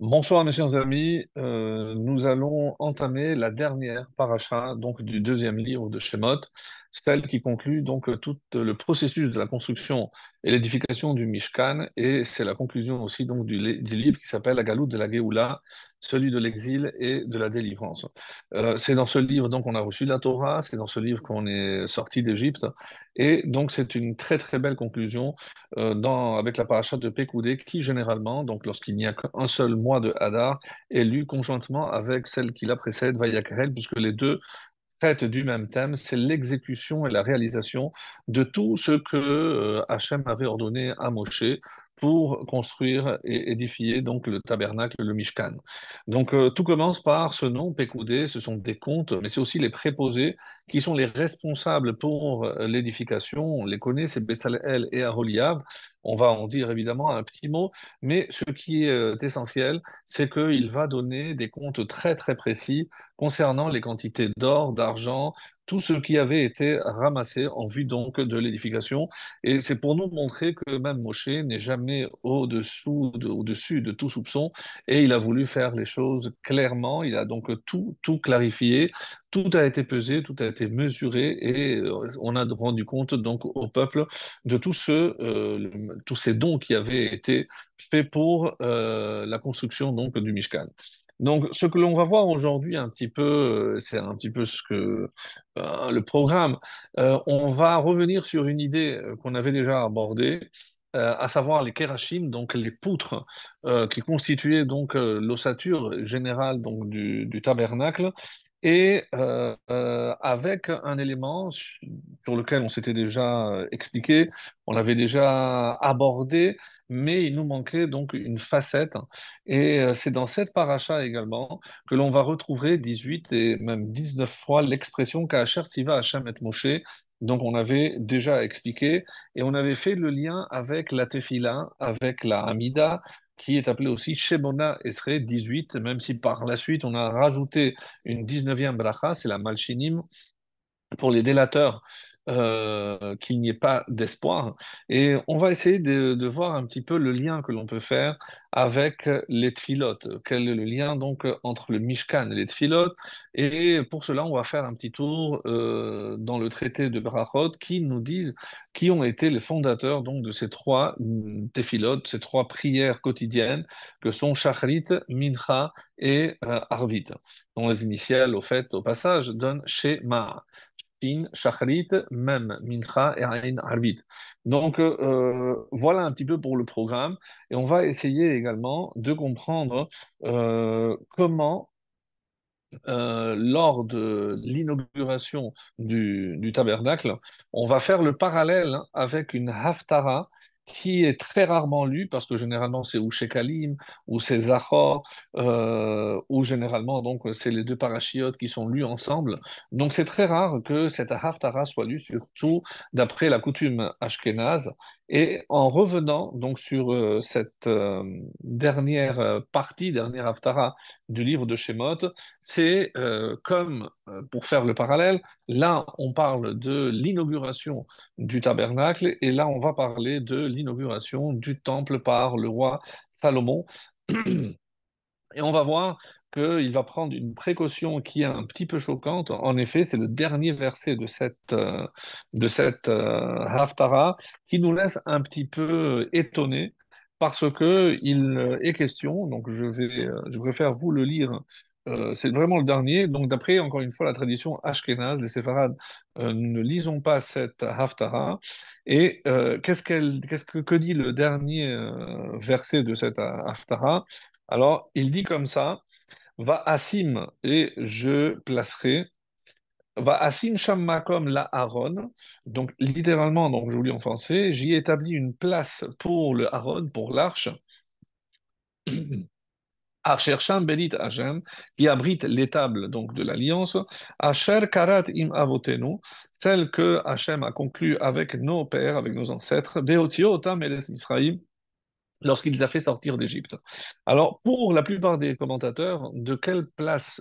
Bonsoir mes chers amis. Nous allons entamer la dernière paracha donc du deuxième livre de Shemot, celle qui conclut donc tout le processus de la construction et l'édification du Mishkan, et c'est la conclusion aussi donc du livre qui s'appelle la Galoute de la Géoula, celui de l'exil et de la délivrance. C'est dans ce livre donc on a reçu la Torah, c'est dans ce livre qu'on est sorti d'Égypte, et donc c'est une très très belle conclusion avec la paracha de Pekoudé, qui généralement, donc lorsqu'il n'y a qu'un seul mois de Hadar, est lue conjointement avec celle qui la précède, Vayakhel, puisque les deux traitent du même thème, c'est l'exécution et la réalisation de tout ce que Hachem avait ordonné à Moshe pour construire et édifier donc le tabernacle, le Mishkan. Donc tout commence par ce nom, Pekoudé, ce sont des comptes, mais c'est aussi les préposés qui sont les responsables pour l'édification. On les connaît, c'est Betsalel et Aholiab. On va en dire évidemment un petit mot, mais ce qui est essentiel, c'est qu'il va donner des comptes très très précis concernant les quantités d'or, d'argent, tout ce qui avait été ramassé en vue donc de l'édification. Et c'est pour nous montrer que même Moshe n'est jamais au-dessus de tout soupçon, et il a voulu faire les choses clairement. Il a donc tout clarifié, tout a été pesé, tout a été mesuré, et on a rendu compte donc au peuple de tous ces dons qui avaient été faits pour la construction donc du Mishkan. Donc, ce que l'on va voir aujourd'hui un petit peu, c'est un petit peu le programme. On va revenir sur une idée qu'on avait déjà abordée, à savoir les kérachim, donc les poutres qui constituaient donc l'ossature générale donc du tabernacle, et avec un élément sur lequel on s'était déjà expliqué, on l'avait déjà abordé, mais il nous manquait donc une facette. Et c'est dans cette paracha également que l'on va retrouver 18 et même 19 fois l'expression Ka'asher Tziva Hashem et Moshe. Donc on avait déjà expliqué et on avait fait le lien avec la Tefila, avec la Hamida, qui est appelée aussi Shemona Esrei 18, même si par la suite on a rajouté une 19e bracha, c'est la Malchinim, pour les délateurs, qu'il n'y ait pas d'espoir. Et on va essayer de voir un petit peu le lien que l'on peut faire avec les tfilotes. Quel est le lien donc entre le Mishkan et les tfilotes? Et pour cela, on va faire un petit tour dans le traité de Berachot qui nous disent qui ont été les fondateurs donc de ces trois tfilotes, ces trois prières quotidiennes que sont Shachrit, Mincha et Arvit, dont les initiales, au fait, au passage, donnent Shema. Shin, Shachrit, Mem, Mincha et Ain Arvit. Donc voilà un petit peu pour le programme, et on va essayer également de comprendre comment lors de l'inauguration du tabernacle, on va faire le parallèle avec une Haftara qui est très rarement lue, parce que généralement c'est ou Shekalim, ou c'est Zachor, ou généralement donc c'est les deux parachiotes qui sont lus ensemble. Donc c'est très rare que cette Haftara soit lue, surtout d'après la coutume ashkénaze. Et en revenant donc sur cette dernière partie, dernière Haftara du livre de Shemot, c'est comme, pour faire le parallèle, là on parle de l'inauguration du tabernacle, et là on va parler de l'inauguration du temple par le roi Salomon. Et on va voir qu'il va prendre une précaution qui est un petit peu choquante. En effet, c'est le dernier verset de cette Haftara qui nous laisse un petit peu étonnés, parce que il est question, donc je préfère vous le lire, c'est vraiment le dernier. Donc d'après, encore une fois, la tradition ashkénaze, les séfarades, ne lisons pas cette Haftara. Et que dit le dernier verset de cette Haftara? Alors, il dit comme ça, va Asim, et je placerai, va Asim Shammakom la Aaron, donc littéralement, donc je vous lis en français, j'y établis une place pour le Aaron, pour l'arche, Asher Sham Berit Hashem, qui abrite l'étable donc de l'alliance, Asher Karat im Avotenu, celle que Hachem a conclue avec nos pères, avec nos ancêtres, Beotio Otam Eles Israël, lorsqu'il les a fait sortir d'Égypte. Alors, pour la plupart des commentateurs, de quelle place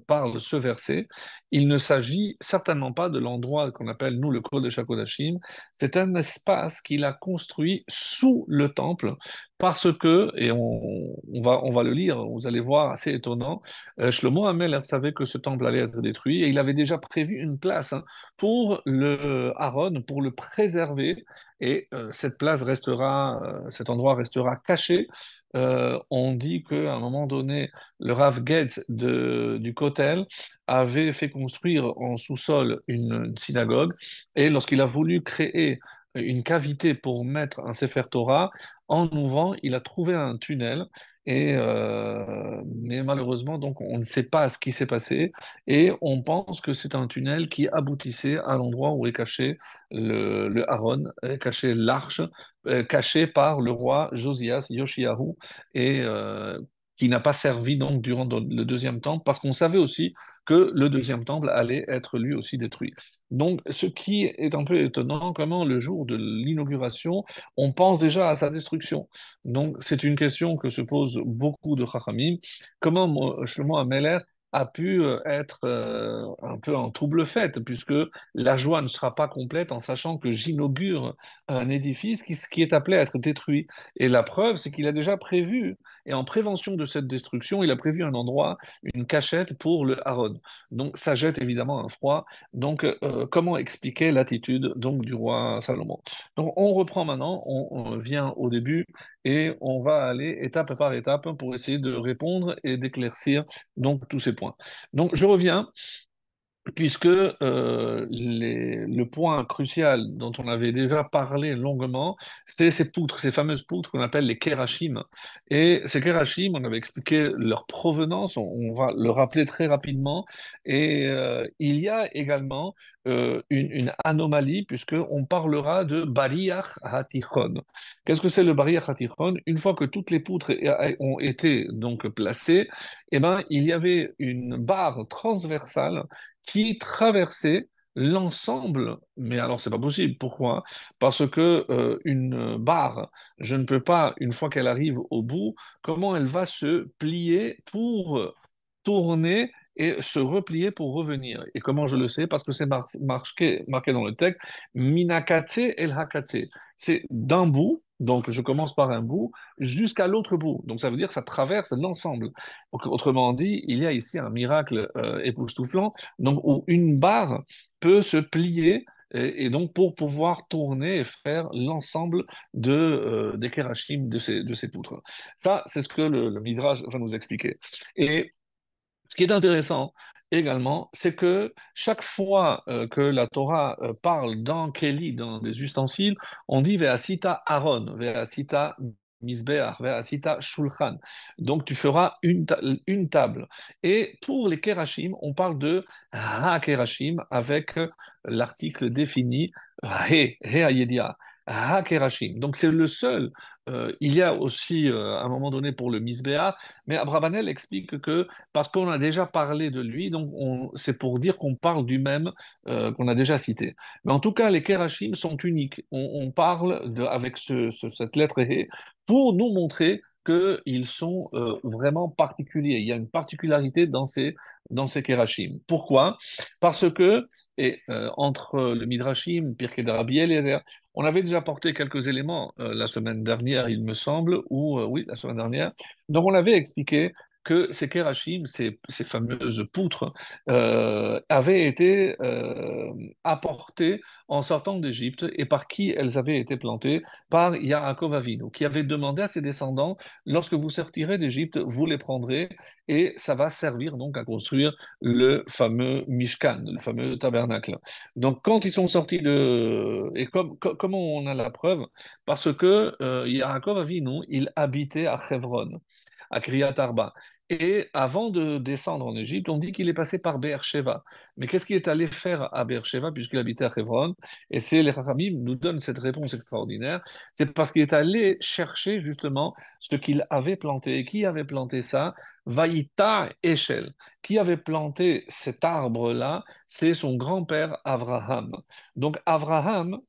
parle ce verset? Il ne s'agit certainement pas de l'endroit qu'on appelle, nous, le Kodesh HaKodashim. C'est un espace qu'il a construit sous le temple, Parce que, et on va le lire, vous allez voir, assez étonnant, Shlomo HaMelech savait que ce temple allait être détruit et il avait déjà prévu une place hein, pour le Aaron, pour le préserver. Et cette place restera, cet endroit restera caché. On dit qu'à un moment donné, le Rav Getz du Kotel avait fait construire en sous-sol une synagogue et lorsqu'il a voulu créer une cavité pour mettre un Sefer Torah, en ouvrant, il a trouvé un tunnel. Mais malheureusement, donc, on ne sait pas ce qui s'est passé et on pense que c'est un tunnel qui aboutissait à l'endroit où est caché le Aaron, est caché l'arche, caché par le roi Josias, Yoshiyahu, et qui n'a pas servi donc durant le deuxième temple, parce qu'on savait aussi que le deuxième temple allait être lui aussi détruit. Donc, ce qui est un peu étonnant, comment le jour de l'inauguration, on pense déjà à sa destruction. Donc, c'est une question que se posent beaucoup de Chachamim. Comment Shlomo HaMelech a pu être un peu en trouble fête, puisque la joie ne sera pas complète en sachant que j'inaugure un édifice qui est appelé à être détruit. Et la preuve, c'est qu'il a déjà prévu, et en prévention de cette destruction, il a prévu un endroit, une cachette pour le Haron. Donc, ça jette évidemment un froid. Donc, comment expliquer l'attitude donc du roi Salomon? Donc, on reprend maintenant, on vient au début et on va aller étape par étape pour essayer de répondre et d'éclaircir donc tous ces points. Donc, je reviens puisque le point crucial dont on avait déjà parlé longuement, c'est ces poutres, ces fameuses poutres qu'on appelle les kérachim. Et ces kérachim, on avait expliqué leur provenance, on va le rappeler très rapidement. Et il y a également une anomalie, puisqu'on parlera de Bariach Hatichon. Qu'est-ce que c'est le Bariach Hatichon? Une fois que toutes les poutres ont été donc placées, eh ben, il y avait une barre transversale qui traversait l'ensemble. Mais alors, c'est pas possible. Pourquoi? Parce que une barre, je ne peux pas, une fois qu'elle arrive au bout, comment elle va se plier pour tourner et se replier pour revenir. Et comment je le sais? Parce que c'est marqué dans le texte, Minakatse el Hakatse. C'est d'un bout, donc je commence par un bout, jusqu'à l'autre bout. Donc ça veut dire que ça traverse l'ensemble. Donc, autrement dit, il y a ici un miracle époustouflant, donc où une barre peut se plier et donc pour pouvoir tourner et faire l'ensemble des kérachim de ces poutres. Ça, c'est ce que le Midrash va nous expliquer. Et ce qui est intéressant également, c'est que chaque fois que la Torah parle d'un keli, dans des ustensiles, on dit Ve'asita Aaron, Ve'asita Misbeach, Ve'asita Shulchan. Donc tu feras une table. Et pour les kerachim, on parle de ha-kerachim avec l'article défini He ha-kerachim. Donc c'est le seul. Il y a aussi, à un moment donné, pour le Misbeach, mais Abravanel explique que parce qu'on a déjà parlé de lui, donc c'est pour dire qu'on parle du même qu'on a déjà cité. Mais en tout cas, les Kerachim sont uniques. On parle avec cette lettre He pour nous montrer qu'ils sont vraiment particuliers. Il y a une particularité dans ces Kerachim. Pourquoi? Parce que, entre le Midrashim, Pirkei de Rabbi Eliezer, on avait déjà porté quelques éléments la semaine dernière, il me semble, ou oui, la semaine dernière. Donc on avait expliqué que ces kérachim, ces fameuses poutres, avaient été apportées en sortant d'Égypte et par qui elles avaient été plantées? Par Yaakov Avinu, qui avait demandé à ses descendants, lorsque vous sortirez d'Égypte, vous les prendrez et ça va servir donc à construire le fameux Mishkan, le fameux tabernacle. Donc quand ils sont sortis Et comment on a la preuve? Parce que Yaakov Avinu, il habitait à Hebron à Kriyat Arba. Et avant de descendre en Égypte, on dit qu'il est passé par Beersheba. Mais qu'est-ce qu'il est allé faire à Beersheba puisqu'il habitait à Hebron? Et c'est les Chachamim nous donnent cette réponse extraordinaire. C'est parce qu'il est allé chercher justement ce qu'il avait planté. Et qui avait planté ça? Vaïta Eshel. Qui avait planté cet arbre-là? C'est son grand-père Abraham. Donc Abraham,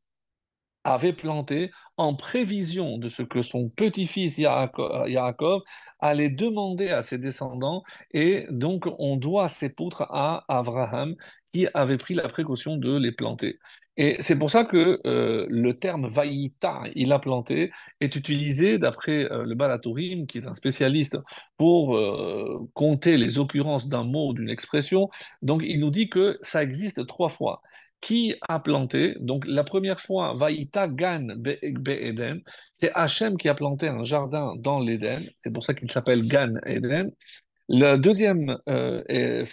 avait planté en prévision de ce que son petit-fils Yaakov allait demander à ses descendants, et donc on doit ces poutres à Abraham qui avait pris la précaution de les planter. Et c'est pour ça que le terme Vaïta, il a planté, est utilisé d'après le Baal HaTurim, qui est un spécialiste pour compter les occurrences d'un mot, d'une expression. Donc il nous dit que ça existe 3 fois. Qui a planté? Donc la première fois, Vaïta Gan Eden, c'est Hachem qui a planté un jardin dans l'Éden. C'est pour ça qu'il s'appelle Gan Eden. La deuxième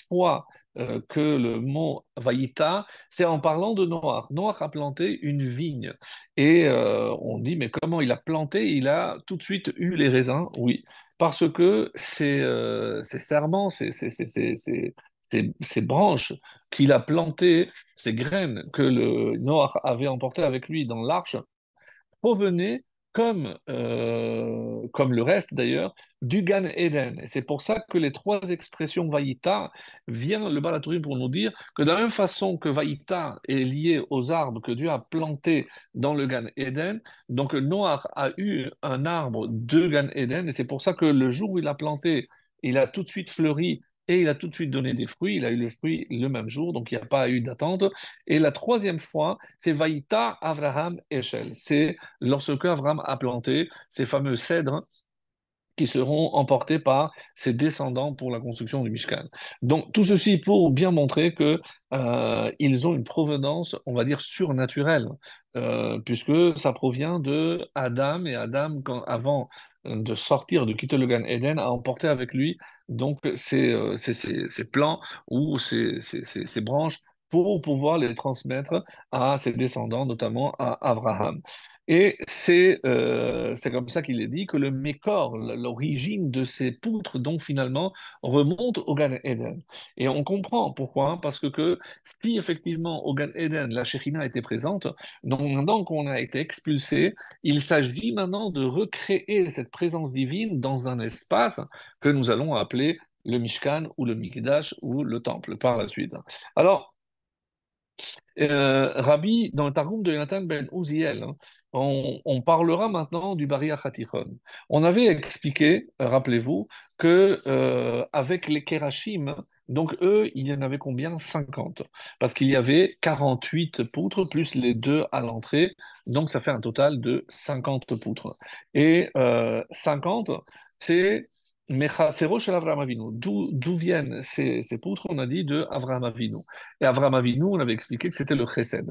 fois que le mot Vaïta, c'est en parlant de Noach. Noach a planté une vigne. Et on dit, mais comment il a planté? Il a tout de suite eu les raisins. Oui, parce que ces serments, ces branches qu'il a plantées, ces graines que le Noach avait emportées avec lui dans l'arche, provenait, comme le reste d'ailleurs, du Gan Eden. Et c'est pour ça que les 3 expressions Vaïta vient le Balatourim pour nous dire que de la même façon que Vaïta est lié aux arbres que Dieu a plantés dans le Gan Eden, donc Noach a eu un arbre de Gan Eden, et c'est pour ça que le jour où il a planté, il a tout de suite fleuri. Et il a tout de suite donné des fruits, il a eu le fruit le même jour, donc il n'y a pas eu d'attente. Et la troisième fois, c'est Vaïta Avraham Eshel. C'est lorsque Abraham a planté ces fameux cèdres qui seront emportés par ses descendants pour la construction du Mishkan. Donc tout ceci pour bien montrer que ils ont une provenance, on va dire, surnaturelle, puisque ça provient de Adam, et Adam, avant de sortir, de quitter le Gan Eden, a emporté avec lui donc ces plants ou ces branches pour pouvoir les transmettre à ses descendants, notamment à Abraham. Et c'est comme ça qu'il est dit que le Mékor, l'origine de ces poutres, donc finalement, remonte au Gan Eden. Et on comprend pourquoi, parce que si effectivement au Gan Eden, la Shekhinah était présente, donc maintenant qu'on a été expulsé, il s'agit maintenant de recréer cette présence divine dans un espace que nous allons appeler le Mishkan ou le Mikdash ou le Temple par la suite. Alors, Rabbi, dans le Targum de Jonathan ben Uziel, hein, on parlera maintenant du Bari Hatichon. On avait expliqué, rappelez-vous, que avec les Kerachim, donc eux, il y en avait combien? 50. Parce qu'il y avait 48 poutres plus les deux à l'entrée, donc ça fait un total de 50 poutres. Et 50, c'est Mechatzero shel Avraham Avinu. D'où viennent ces poutres? On a dit de Avraham Avinu. Et Avraham Avinu, on avait expliqué que c'était le chesed.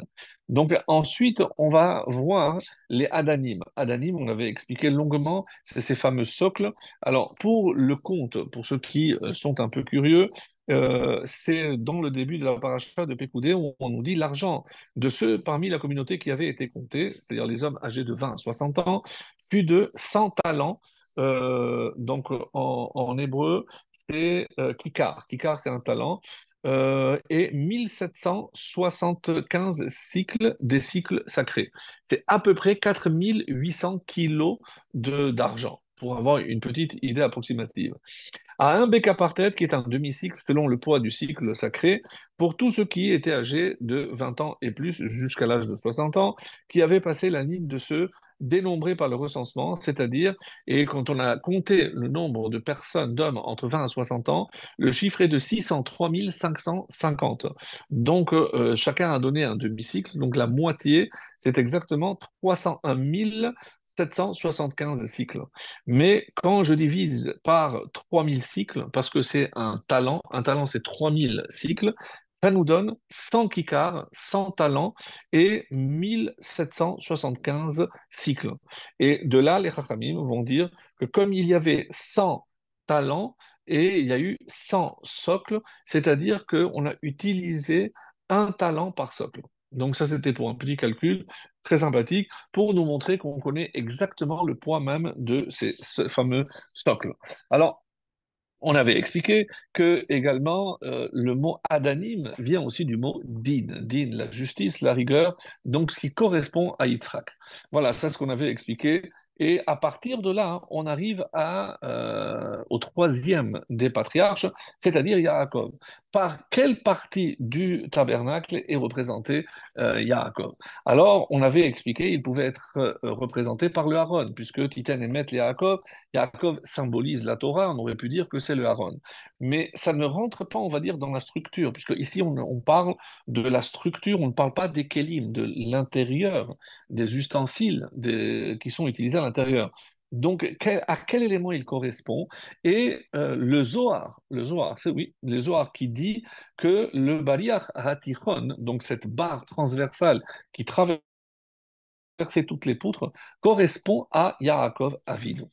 Donc ensuite, on va voir les Adanim. Adanim, on avait expliqué longuement, c'est ces fameux socles. Alors pour le compte, pour ceux qui sont un peu curieux, c'est dans le début de la paracha de Pécoudé où on nous dit l'argent de ceux parmi la communauté qui avait été compté, c'est-à-dire les hommes âgés de 20 à 60 ans, plus de 100 talents. Donc en hébreu, c'est kikar. Kikar, c'est un talent et 1775 cycles des cycles sacrés. C'est à peu près 4800 kilos d'argent, pour avoir une petite idée approximative à un béka par tête, qui est un demi-cycle selon le poids du cycle sacré, pour tous ceux qui étaient âgés de 20 ans et plus jusqu'à l'âge de 60 ans, qui avaient passé la ligne de ceux dénombrés par le recensement, c'est-à-dire, et quand on a compté le nombre de personnes, d'hommes entre 20 et 60 ans, le chiffre est de 603 550. Donc, chacun a donné un demi-cycle, donc la moitié, c'est exactement 301 775 cycles. Mais quand je divise par 3000 cycles, parce que c'est un talent c'est 3000 cycles, ça nous donne 100 kikars, 100 talents et 1775 cycles. Et de là, les Chachamim vont dire que comme il y avait 100 talents et il y a eu 100 socles, c'est-à-dire qu'on a utilisé un talent par socle. Donc ça, c'était pour un petit calcul très sympathique pour nous montrer qu'on connaît exactement le poids même de ce fameux socle. Alors, on avait expliqué que également le mot adanim vient aussi du mot din, din, la justice, la rigueur, donc ce qui correspond à Yitzhak. Voilà, c'est ce qu'on avait expliqué. Et à partir de là, on arrive au troisième des patriarches, c'est-à-dire Yaakov. Par quelle partie du tabernacle est représenté Yaakov? Alors, on avait expliqué, il pouvait être représenté par le Aaron, puisque Titen et Met Yaakov, Yaakov symbolise la Torah, on aurait pu dire que c'est le Aaron. Mais ça ne rentre pas, on va dire, dans la structure, puisque ici on parle de la structure, on ne parle pas des kélim, de l'intérieur, des ustensiles qui sont utilisés à l'intérieur. Donc, à quel élément il correspond? Et le Zohar, c'est oui, le Zohar qui dit que le Bariach Hatichon, donc cette barre transversale qui traversait toutes les poutres, correspond à Yaakov Avinu.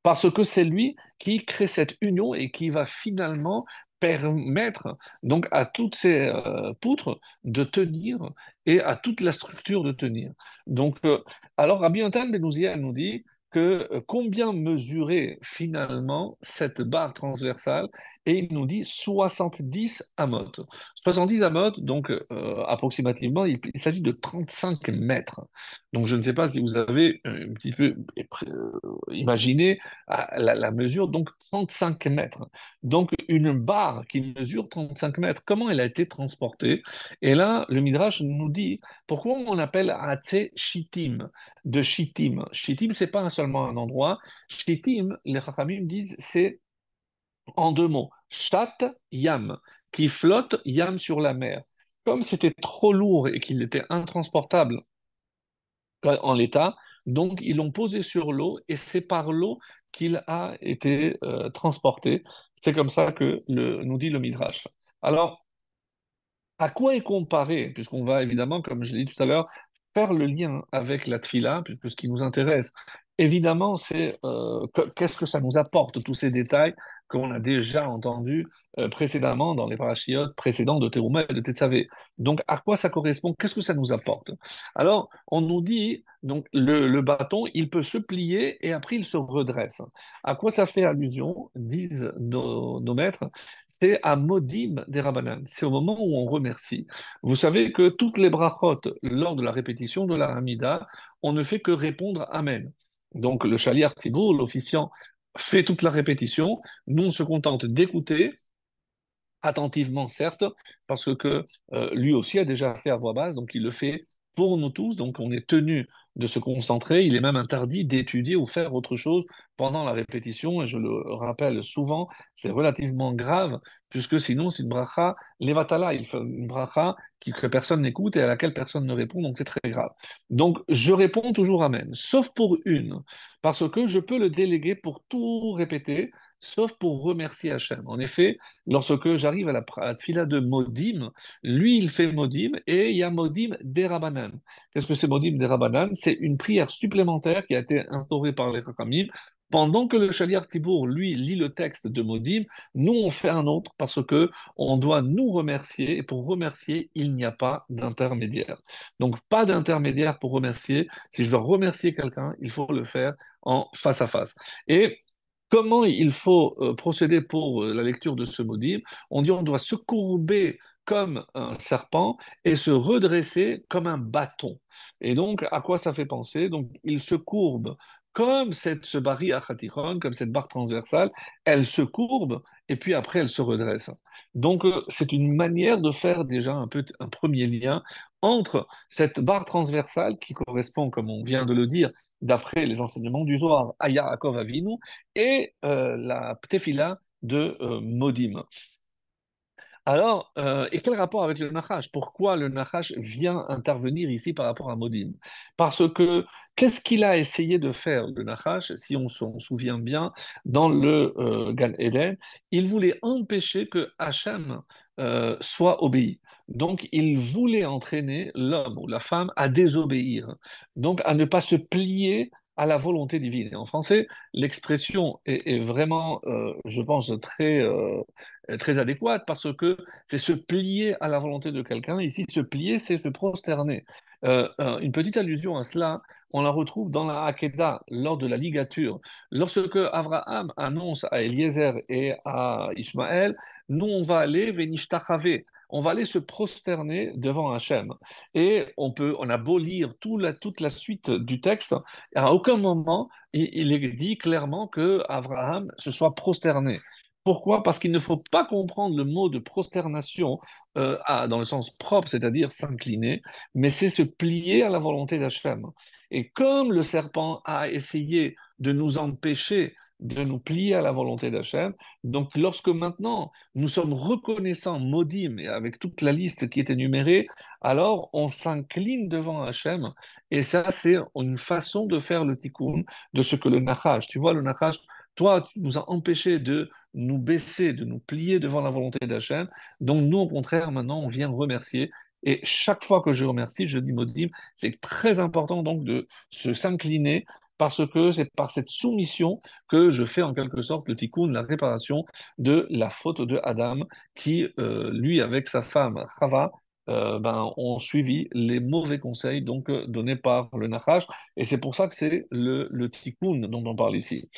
Parce que c'est lui qui crée cette union et qui va finalement permettre donc à toutes ces poutres de tenir et à toute la structure de tenir. Donc, alors Rabbi Yochanan ben Uziel nous dit que combien mesurer finalement cette barre transversale et il nous dit 70 amot. 70 amot, donc approximativement, il s'agit de 35 mètres. Donc je ne sais pas si vous avez un petit peu imaginé la mesure, donc 35 mètres. Donc une barre qui mesure 35 mètres, comment elle a été transportée? Et là, le Midrash nous dit pourquoi on appelle Hatzé Shittim, de Shittim. Shittim, c'est pas seulement un endroit. Shittim, les Chachamim disent, c'est en deux mots, Shat Yam, qui flotte Yam sur la mer. Comme c'était trop lourd et qu'il était intransportable en l'état. Donc, ils l'ont posé sur l'eau et c'est par l'eau qu'il a été transporté. C'est comme ça que nous dit le Midrash. Alors, à quoi est comparé, puisqu'on va évidemment, comme je l'ai dit tout à l'heure, faire le lien avec la tfila, puisque ce qui nous intéresse, évidemment, c'est qu'est-ce que ça nous apporte, tous ces détails qu'on a déjà entendus précédemment dans les parachiotes précédents de Teruma et de Tetzavé. Donc, à quoi ça correspond? Qu'est-ce que ça nous apporte? Alors, on nous dit, donc, le bâton, il peut se plier et après, il se redresse. À quoi ça fait allusion, disent nos maîtres? C'est à Modim des Rabbanan. C'est au moment où on remercie. Vous savez que toutes les brachot, lors de la répétition de la Hamida, on ne fait que répondre Amen. Donc le Shaliach Tibour, l'officiant, fait toute la répétition. Nous, on se contente d'écouter attentivement, certes, parce que lui aussi a déjà fait à voix basse, donc il le fait pour nous tous, donc on est tenu de se concentrer, il est même interdit d'étudier ou faire autre chose pendant la répétition, et je le rappelle souvent, c'est relativement grave, puisque sinon c'est une bracha levatala, il fait une bracha que personne n'écoute et à laquelle personne ne répond, donc c'est très grave. Donc je réponds toujours Amen, sauf pour une, parce que je peux le déléguer pour tout répéter, sauf pour remercier Hachem. En effet, lorsque j'arrive à la tfila de Modim, lui, il fait Modim et il y a Modim Derabanan. Qu'est-ce que c'est Modim Derabanan? C'est une prière supplémentaire qui a été instaurée par les Chachamim. Pendant que le Shaliach Tibour, lui, lit le texte de Modim, nous, on fait un autre parce que on doit nous remercier et pour remercier, il n'y a pas d'intermédiaire. Donc, pas d'intermédiaire pour remercier. Si je dois remercier quelqu'un, il faut le faire en face à face. Et comment il faut procéder pour la lecture de ce module? On dit on doit se courber comme un serpent et se redresser comme un bâton. Et donc, à quoi ça fait penser? Donc, il se courbe comme ce bari achatiron, comme cette barre transversale, elle se courbe et puis après elle se redresse. Donc, c'est une manière de faire déjà un peu un premier lien entre cette barre transversale qui correspond, comme on vient de le dire, d'après les enseignements du Zohar, à Yaakov Avinu, et la Ptefila de Modim. Alors, et quel rapport avec le Nachash? Pourquoi le Nachash vient intervenir ici par rapport à Modim? Parce que qu'est-ce qu'il a essayé de faire, le Nachash, si on s'en souvient bien, dans le Gan Eden? Il voulait empêcher que Hachem soit obéi. Donc, il voulait entraîner l'homme ou la femme à désobéir, donc à ne pas se plier à la volonté divine. Et en français, l'expression est vraiment, je pense, très adéquate parce que c'est se plier à la volonté de quelqu'un. Ici, se plier, c'est se prosterner. Une petite allusion à cela, on la retrouve dans la Hakeda, lors de la ligature. Lorsque Abraham annonce à Eliezer et à Ishmaël, nous on va aller Vénishtachave. on va aller se prosterner devant Hachem. Et on a beau lire toute la suite du texte, à aucun moment il est dit clairement que Abraham se soit prosterné. Pourquoi? Parce qu'il ne faut pas comprendre le mot de prosternation dans le sens propre, c'est-à-dire s'incliner, mais c'est se plier à la volonté d'Hachem. Et comme le serpent a essayé de nous empêcher de nous plier à la volonté d'Hachem, donc lorsque maintenant nous sommes reconnaissants, maudim, et avec toute la liste qui est énumérée, alors on s'incline devant Hachem, et ça c'est une façon de faire le tikkun de ce que le Nachash, tu vois, le Nachash, toi, tu nous as empêché de nous baisser, de nous plier devant la volonté d'Hachem. Donc nous, au contraire, maintenant, on vient remercier. Et chaque fois que je remercie, je dis Modim, c'est très important donc de se s'incliner parce que c'est par cette soumission que je fais en quelque sorte le tikkun, la réparation de la faute de Adam qui, lui, avec sa femme Chava, ont suivi les mauvais conseils donc donnés par le Nachash. Et c'est pour ça que c'est le tikkun dont on parle ici.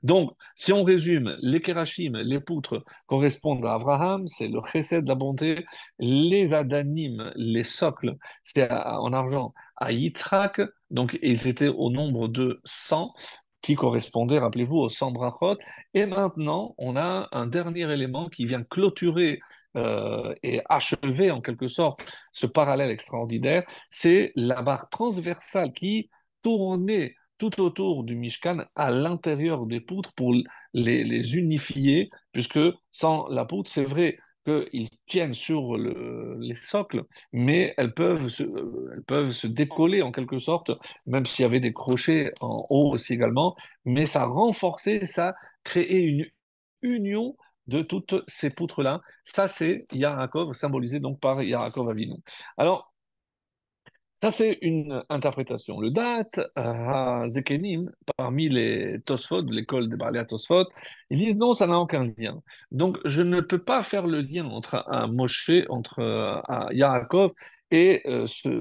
Donc, si on résume, les kérachim, les poutres correspondent à Abraham, c'est le chesed, la bonté. Les adanim, les socles, en argent à Yitzhak, donc ils étaient au nombre de 100 qui correspondaient, rappelez-vous, aux 100 brachot. Et maintenant, on a un dernier élément qui vient clôturer et achever en quelque sorte ce parallèle extraordinaire, c'est la barre transversale qui tournait tout autour du Mishkan, à l'intérieur des poutres, pour les unifier, puisque sans la poutre, c'est vrai qu'ils tiennent sur les socles, mais elles peuvent se décoller en quelque sorte, même s'il y avait des crochets en haut aussi également, mais ça renforçait, ça créait une union de toutes ces poutres-là. Ça, c'est Yaakov, symbolisé donc par Yaakov Avinu. Alors, ça, c'est une interprétation. Le date à Zekenim, parmi les Tosfot, l'école des Baalei Tosfot, ils disent non, ça n'a aucun lien. Donc, je ne peux pas faire le lien entre un Moshe, entre un Yaakov et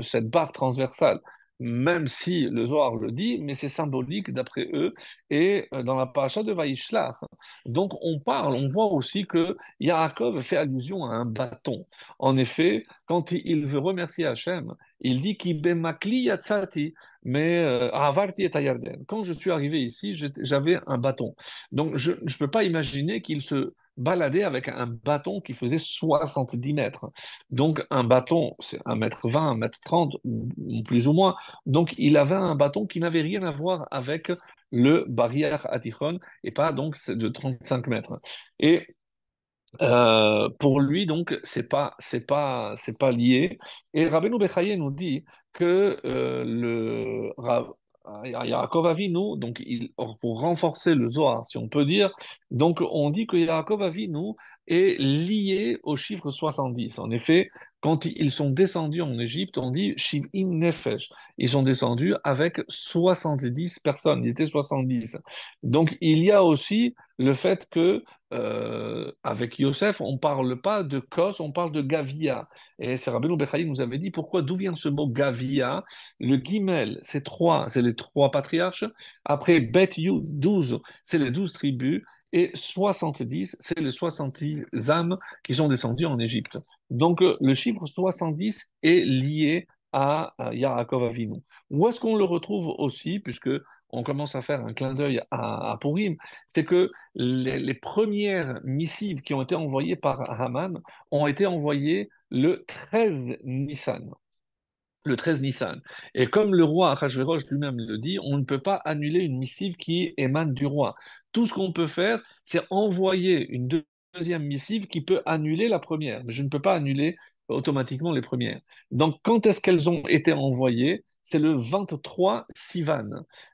cette barre transversale. Même si le Zohar le dit, mais c'est symbolique d'après eux, et dans la paracha de Vaïshlach. Donc on parle, on voit aussi que Yaakov fait allusion à un bâton. En effet, quand il veut remercier Hachem, il dit Ki bemakli yatsati, mais avarti et ayarden. Quand je suis arrivé ici, j'avais un bâton. Donc je ne peux pas imaginer qu'il se baladait avec un bâton qui faisait 70 mètres. Donc un bâton, c'est 1 m 20, 1 m 30, plus ou moins. Donc il avait un bâton qui n'avait rien à voir avec le barrière Atichon et pas donc de 35 mètres. Et pour lui, donc, c'est pas lié. Et Rabbeinu Bechaye nous dit que Yaakov Avinu, donc, pour renforcer le Zohar, si on peut dire, donc, on dit que Yaakov Avinu est lié au chiffre 70. En effet, quand ils sont descendus en Égypte, on dit Shiv'in Nefesh. Ils sont descendus avec 70 personnes. Ils étaient 70. Donc, il y a aussi le fait que avec Yosef, on ne parle pas de Kos, on parle de Gavia. Et c'est Rabbeinu Bechaï nous avait dit pourquoi, d'où vient ce mot Gavia? Le Gimel, c'est les trois patriarches. Après, Bet Yud, 12, c'est les 12 tribus. Et 70, c'est les 70 âmes qui sont descendues en Égypte. Donc, le chiffre 70 est lié à Yaakov Avinu. Où est-ce qu'on le retrouve aussi, puisque on commence à faire un clin d'œil à Purim, c'est que les premières missives qui ont été envoyées par Haman ont été envoyées le 13 Nissan. Le 13 Nissan. Et comme le roi Achashverosh lui-même le dit, on ne peut pas annuler une missive qui émane du roi. Tout ce qu'on peut faire, c'est envoyer une deuxième missive qui peut annuler la première. Mais je ne peux pas annuler automatiquement les premières. Donc, quand est-ce qu'elles ont été envoyées? C'est le 23 Sivan,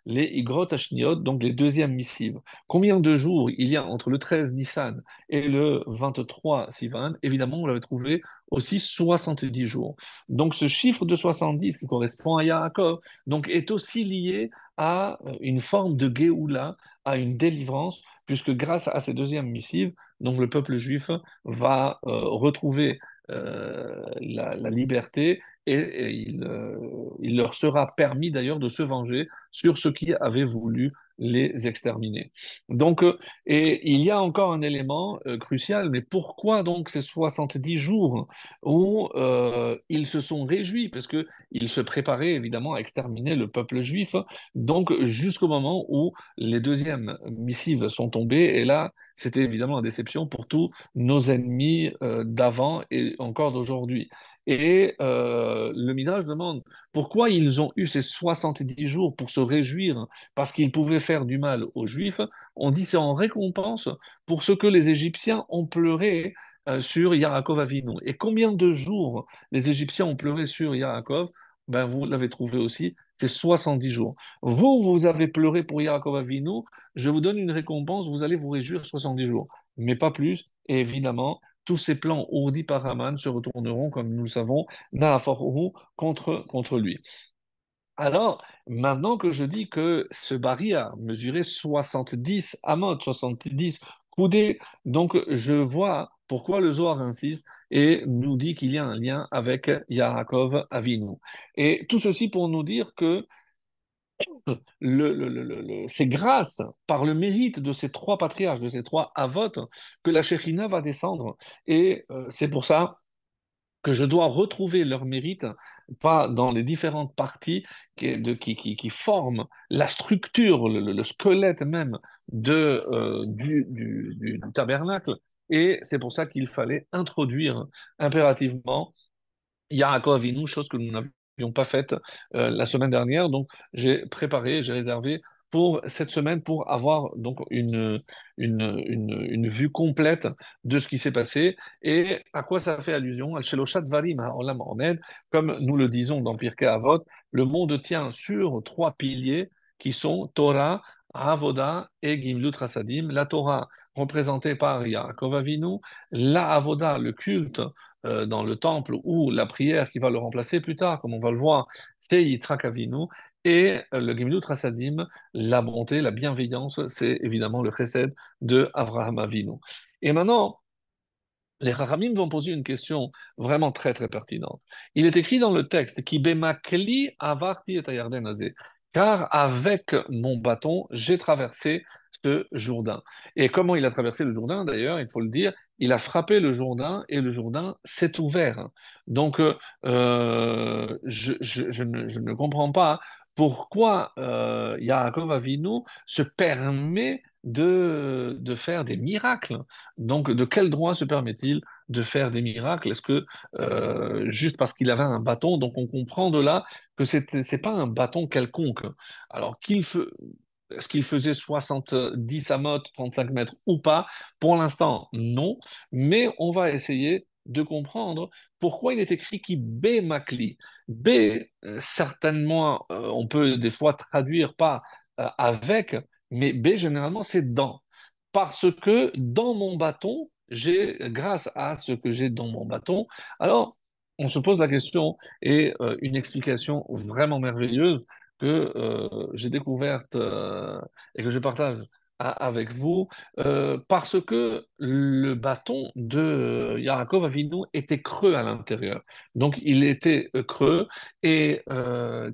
les Igrot Hashniot, donc les deuxièmes missives. Combien de jours il y a entre le 13 Nissan et le 23 Sivan? Évidemment, on l'avait trouvé aussi 70 jours. Donc ce chiffre de 70 qui correspond à Yaakov donc, est aussi lié à une forme de Géoula, à une délivrance, puisque grâce à ces deuxièmes missives, donc le peuple juif va retrouver la liberté et il leur sera permis d'ailleurs de se venger sur ceux qui avaient voulu les exterminer. Donc, et il y a encore un élément crucial, mais pourquoi donc ces 70 jours où ils se sont réjouis, parce qu'ils se préparaient évidemment à exterminer le peuple juif, donc jusqu'au moment où les deuxièmes missives sont tombées, et là, c'était évidemment une déception pour tous nos ennemis d'avant et encore d'aujourd'hui. Et le Midrash demande pourquoi ils ont eu ces 70 jours pour se réjouir parce qu'ils pouvaient faire du mal aux Juifs. On dit c'est en récompense pour ce que les Égyptiens ont pleuré sur Yaakov Avinu. Et combien de jours les Égyptiens ont pleuré sur Yaakov? Ben, vous l'avez trouvé aussi, c'est 70 jours. Vous, vous avez pleuré pour Yaakov Avinu, je vous donne une récompense, vous allez vous réjouir 70 jours, mais pas plus. Et évidemment, tous ces plans ourdis par Haman se retourneront, comme nous le savons, Naaforou contre lui. Alors, maintenant que je dis que ce baril a mesuré 70 amot, 70 coudées, donc je vois pourquoi le Zohar insiste et nous dit qu'il y a un lien avec Yaakov Avinu. Et tout ceci pour nous dire que c'est grâce, par le mérite de ces trois patriarches, de ces trois avotes, que la Shekhinah va descendre. Et c'est pour ça que je dois retrouver leur mérite, pas dans les différentes parties qui forment la structure, le squelette même du tabernacle. Et c'est pour ça qu'il fallait introduire impérativement Yaakov Avinu, chose que nous n'avions pas faite la semaine dernière. Donc, j'ai préparé, j'ai réservé pour cette semaine pour avoir donc une vue complète de ce qui s'est passé et à quoi ça fait allusion. Al-Sheloshat Varim ha'olam omed, comme nous le disons dans Pirkei Avot, le monde tient sur trois piliers qui sont Torah, Avoda et Gimlut Rasadim. La Torah représentée par Yaakov Avinu, la Avoda, le culte dans le temple ou la prière qui va le remplacer plus tard, comme on va le voir, c'est Yitzhak Avinu. Et le Gemilut Rasadim, la bonté, la bienveillance, c'est évidemment le chesed de Avraham Avinu. Et maintenant, les Chachamim vont poser une question vraiment très très pertinente. Il est écrit dans le texte qui bemakli avarti et ayarden azé, car avec mon bâton j'ai traversé ce Jourdain. Et comment il a traversé le Jourdain d'ailleurs, il faut le dire, il a frappé le Jourdain et le Jourdain s'est ouvert. Donc je ne comprends pas pourquoi Yaakov Avinu se permet de faire des miracles. Donc, de quel droit se permet-il de faire des miracles? Est-ce que juste parce qu'il avait un bâton, donc on comprend de là que c'est pas un bâton quelconque. Alors est-ce qu'il faisait 70 amotes, 35 mètres ou pas? Pour l'instant, non. Mais on va essayer de comprendre pourquoi il est écrit qui B Makli. B, certainement, on peut des fois traduire par avec, mais B, généralement, c'est dans. Parce que dans mon bâton, grâce à ce que j'ai dans mon bâton, alors on se pose la question et une explication vraiment merveilleuse que j'ai découverte et que je partage avec vous, parce que le bâton de Yaakov Avinu était creux à l'intérieur. Donc il était creux et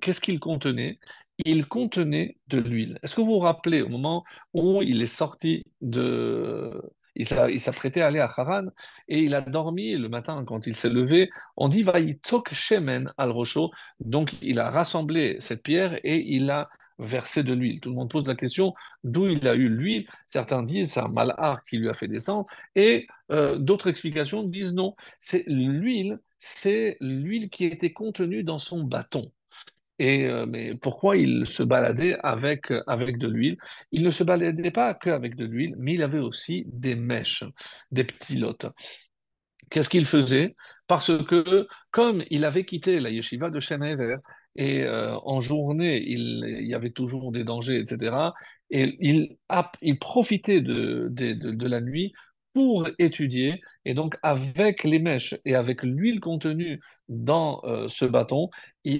qu'est-ce qu'il contenait? Il contenait de l'huile. Est-ce que vous vous rappelez au moment où il est sorti de... Il s'apprêtait à aller à Haran et il a dormi le matin quand il s'est levé. On dit Vayitzok Shemen al Rosho. Donc il a rassemblé cette pierre et il a versé de l'huile. Tout le monde pose la question d'où il a eu l'huile. Certains disent c'est un malheur qui lui a fait descendre et d'autres explications disent non. C'est l'huile qui était contenue dans son bâton. Et, mais pourquoi il se baladait avec de l'huile? Il ne se baladait pas qu'avec de l'huile, mais il avait aussi des mèches, des pilotes. Qu'est-ce qu'il faisait? Parce que comme il avait quitté la yeshiva de Shem Ever, et en journée, il y avait toujours des dangers, etc., et il profitait de la nuit pour étudier, et donc avec les mèches et avec l'huile contenue dans ce bâton,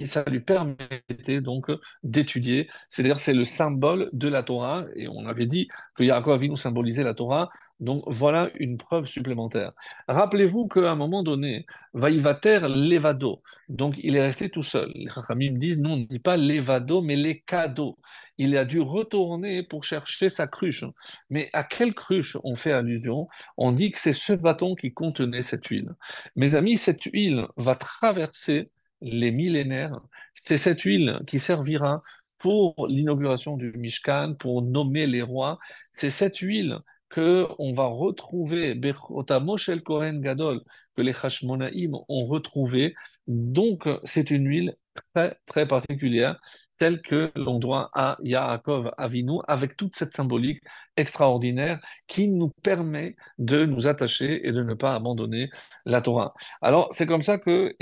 ça lui permettait donc d'étudier. C'est-à-dire, c'est le symbole de la Torah, et on avait dit que Yaakov Avinu symbolisait la Torah, Donc voilà une preuve supplémentaire. Rappelez-vous qu'à un moment donné, Vaïvater Levado. Donc il est resté tout seul. Les Chachamim disent non, on ne dit pas Levado, mais les cadeaux. Il a dû retourner pour chercher sa cruche. Mais à quelle cruche on fait allusion? On dit que c'est ce bâton qui contenait cette huile. Mes amis, cette huile va traverser les millénaires. C'est cette huile qui servira pour l'inauguration du Mishkan, pour nommer les rois. C'est cette huile que on va retrouver, Bechota Moshe el Kohen Gadol, que les Hashmonaïm ont retrouvé. Donc, c'est une huile très, très particulière, telle que l'on doit à Yaakov Avinu, avec toute cette symbolique extraordinaire qui nous permet de nous attacher et de ne pas abandonner la Torah. Alors, c'est comme ça que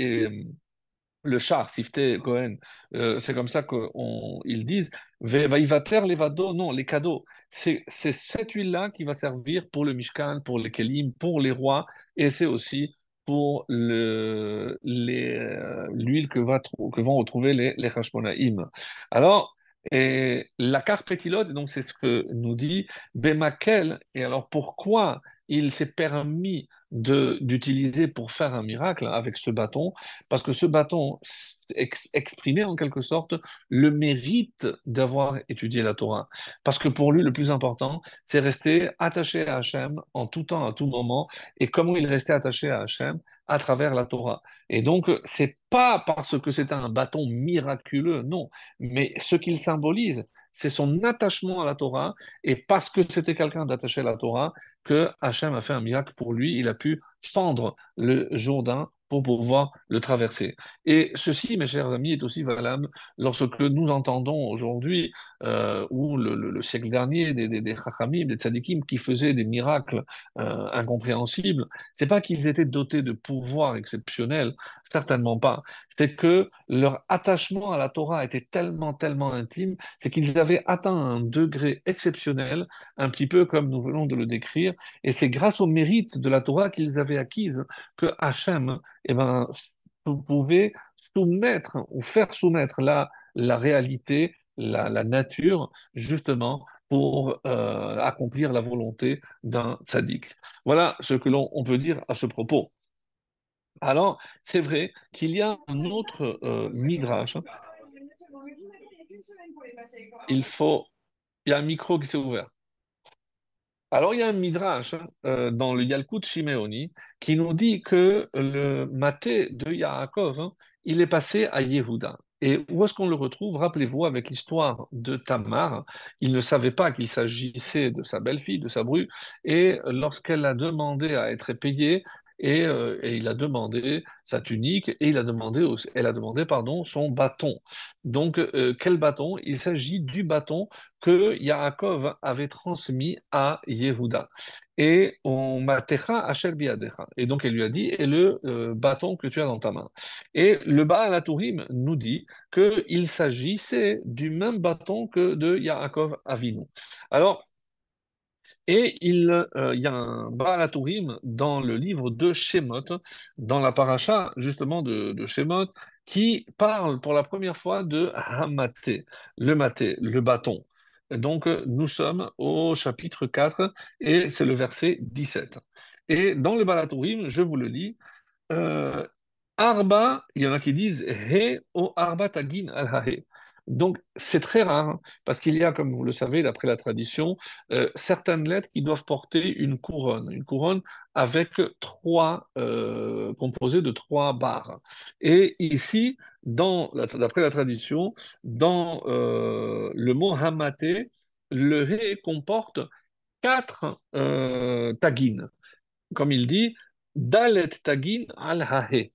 le char, Sifté Cohen, c'est comme ça qu'ils disent, Vaïvater levado, non, les cadeaux. C'est cette huile-là qui va servir pour le Mishkan, pour les Kelim, pour les rois, et c'est aussi pour l'huile que vont retrouver les Hashmonaïm. Alors, et la carpe pilote, donc c'est ce que nous dit Bemakel, et alors pourquoi il s'est permis d'utiliser pour faire un miracle avec ce bâton? Parce que ce bâton exprimait en quelque sorte le mérite d'avoir étudié la Torah. Parce que pour lui, le plus important, c'est rester attaché à Hachem en tout temps, à tout moment. Et comment il restait attaché à Hachem? À travers la Torah. Et donc, c'est pas parce que c'est un bâton miraculeux, non, mais ce qu'il symbolise, c'est son attachement à la Torah, et parce que c'était quelqu'un d'attaché à la Torah, que Hachem a fait un miracle pour lui, il a pu fendre le Jourdain pour pouvoir le traverser. Et ceci, mes chers amis, est aussi valable lorsque nous entendons aujourd'hui, ou le siècle dernier, des Chachamim, des Tzadikim qui faisaient des miracles incompréhensibles. C'est pas qu'ils étaient dotés de pouvoirs exceptionnels, certainement pas. C'est que leur attachement à la Torah était tellement, tellement intime, c'est qu'ils avaient atteint un degré exceptionnel, un petit peu comme nous venons de le décrire, et c'est grâce au mérite de la Torah qu'ils avaient acquise que Hachem, eh ben, pouvait soumettre ou faire soumettre la réalité, la nature, justement, pour accomplir la volonté d'un tzaddik. Voilà ce que l'on on peut dire à ce propos. Alors, c'est vrai qu'il y a un autre midrash. Il faut, il y a un micro qui s'est ouvert. Alors, il y a un midrash dans le Yalkut Shimeoni qui nous dit que le maté de Yaakov, il est passé à Yehuda. Et où est-ce qu'on le retrouve? Rappelez-vous, avec l'histoire de Tamar, il ne savait pas qu'il s'agissait de sa belle-fille, de sa bru, et lorsqu'elle a demandé à être payée, et il a demandé sa tunique, et elle a demandé, pardon, son bâton. Donc, quel bâton? Il s'agit du bâton que Yaakov avait transmis à Yehuda. Et on matecha asher biadecha. Et donc elle lui a dit, et le bâton que tu as dans ta main. Et le Baal HaTurim nous dit qu'il s'agissait du même bâton que de Yaakov Avinu. Alors, il y a un Baal HaTurim dans le livre de Shemot, dans la paracha justement de Shemot, qui parle pour la première fois de Hamaté, le bâton. Donc nous sommes au chapitre 4 et c'est le verset 17. Et dans le Baal HaTurim, je vous le lis, euh, Arba, il y en a qui disent He o Arba tagin al He. Donc c'est très rare, hein, parce qu'il y a, comme vous le savez, d'après la tradition, certaines lettres qui doivent porter une couronne avec composée de trois barres. Et ici, d'après la tradition, dans le mot Hamaté, le He comporte quatre tagines. Comme il dit, Dalet tagin al He.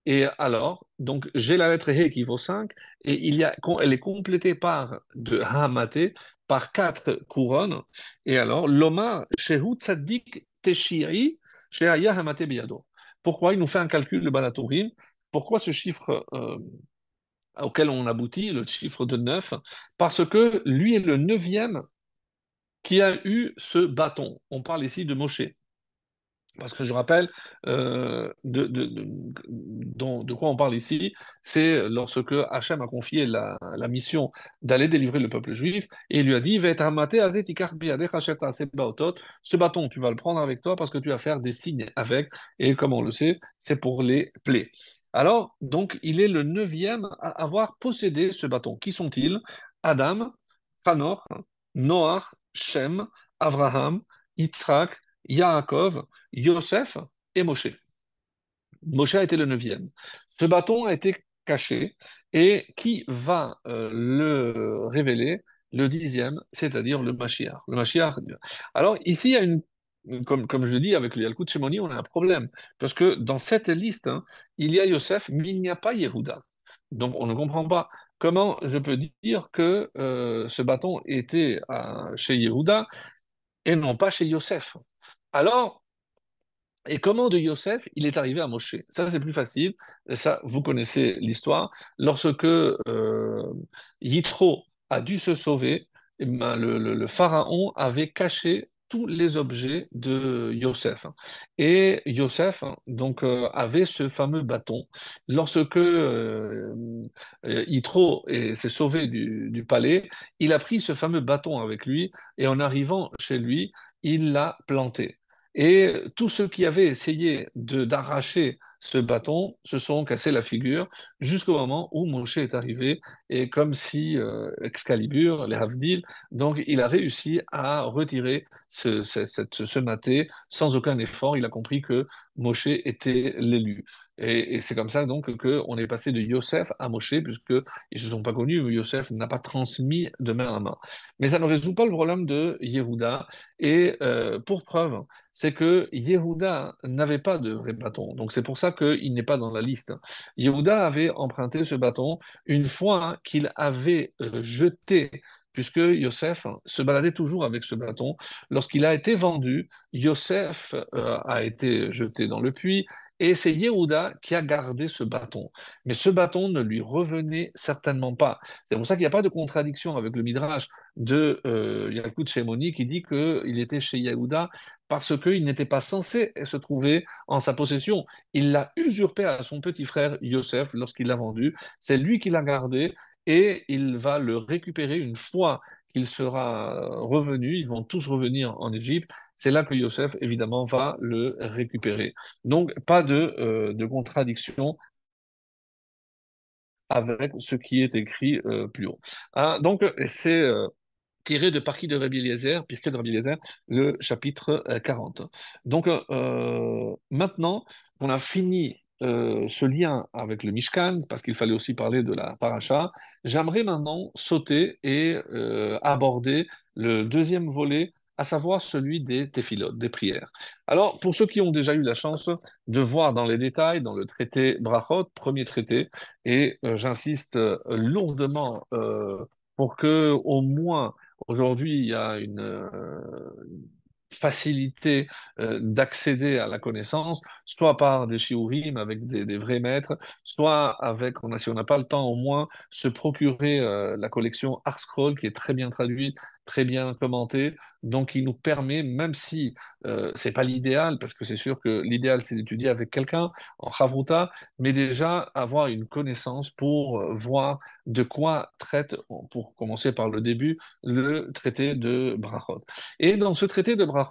Et alors, donc j'ai la lettre He qui vaut 5 et elle est complétée par de Hamaté, par quatre couronnes. Et alors, Lomar, Shehu Tzadik Teshiri, Shehaya Hamaté Biyado. Pourquoi il nous fait un calcul de Balatourim? Pourquoi ce chiffre auquel on aboutit, le chiffre de 9? Parce que lui est le neuvième qui a eu ce bâton. On parle ici de Moshe. Parce que je rappelle de quoi on parle ici, c'est lorsque Hachem a confié la mission d'aller délivrer le peuple juif, et il lui a dit, ce bâton, tu vas le prendre avec toi parce que tu vas faire des signes avec, et comme on le sait, c'est pour les plaies. Alors, donc, il est le neuvième à avoir possédé ce bâton. Qui sont-ils? Adam, Hanor, Noach, Shem, Abraham, Yitzhak, Yaakov, Yosef et Moshe. Moshe a été le neuvième. Ce bâton a été caché et qui va le révéler? Le dixième, c'est-à-dire le Mashiach. Le Mashiach. Alors ici, il y a comme je dis avec le Yalkut Shimoni, on a un problème parce que dans cette liste, hein, il y a Yosef, mais il n'y a pas Yehuda. Donc on ne comprend pas comment je peux dire que ce bâton était chez Yehuda et non pas chez Yosef. Alors, et comment de Yosef il est arrivé à Moshe? Ça, c'est plus facile. Ça, vous connaissez l'histoire. Lorsque Yitro a dû se sauver, eh ben, le pharaon avait caché tous les objets de Yosef. Et Yosef, donc, avait ce fameux bâton. Lorsque Yitro s'est sauvé du palais, il a pris ce fameux bâton avec lui et en arrivant chez lui, il l'a planté. Et tous ceux qui avaient essayé d'arracher ce bâton se sont cassés la figure jusqu'au moment où Moshe est arrivé et comme si Excalibur, les Havdil, donc il a réussi à retirer ce maté sans aucun effort. Il a compris que Moshe était l'élu. Et c'est comme ça donc qu'on est passé de Yosef à Moshe puisque ils se sont pas connus. Yosef n'a pas transmis de main à main. Mais ça ne résout pas le problème de Yehuda. Et pour preuve, c'est que Yehuda n'avait pas de vrai bâton. Donc c'est pour ça qu'il n'est pas dans la liste. Yehuda avait emprunté ce bâton une fois qu'il avait jeté, puisque Yosef se baladait toujours avec ce bâton. Lorsqu'il a été vendu, Yosef a été jeté dans le puits et c'est Yehuda qui a gardé ce bâton. Mais ce bâton ne lui revenait certainement pas. C'est pour ça qu'il n'y a pas de contradiction avec le Midrash de Yalkut Shimoni qui dit qu'il était chez Yehuda parce qu'il n'était pas censé se trouver en sa possession. Il l'a usurpé à son petit frère Yosef lorsqu'il l'a vendu. C'est lui qui l'a gardé et il va le récupérer une fois qu'il sera revenu. Ils vont tous revenir en Égypte. C'est là que Yosef, évidemment, va le récupérer. Donc, pas de contradiction avec ce qui est écrit plus haut. Hein, donc, c'est tiré de Pirkei de Rabbi Eliezer, le chapitre 40. Donc maintenant qu'on a fini ce lien avec le Mishkan, parce qu'il fallait aussi parler de la paracha, j'aimerais maintenant sauter et aborder le deuxième volet, à savoir celui des téphilotes, des prières. Alors, pour ceux qui ont déjà eu la chance de voir dans les détails, dans le traité Brachot, premier traité, et j'insiste lourdement pour que au moins aujourd'hui, il y a une facilité d'accéder à la connaissance, soit par des shiurim avec des vrais maîtres, soit avec, si on n'a pas le temps, au moins se procurer la collection ArtScroll qui est très bien traduite, très bien commentée, donc qui nous permet, même si c'est pas l'idéal, parce que c'est sûr que l'idéal c'est d'étudier avec quelqu'un en chavruta, mais déjà avoir une connaissance pour voir de quoi traite, pour commencer par le début, le traité de Brachot. Et dans ce traité de Brachot,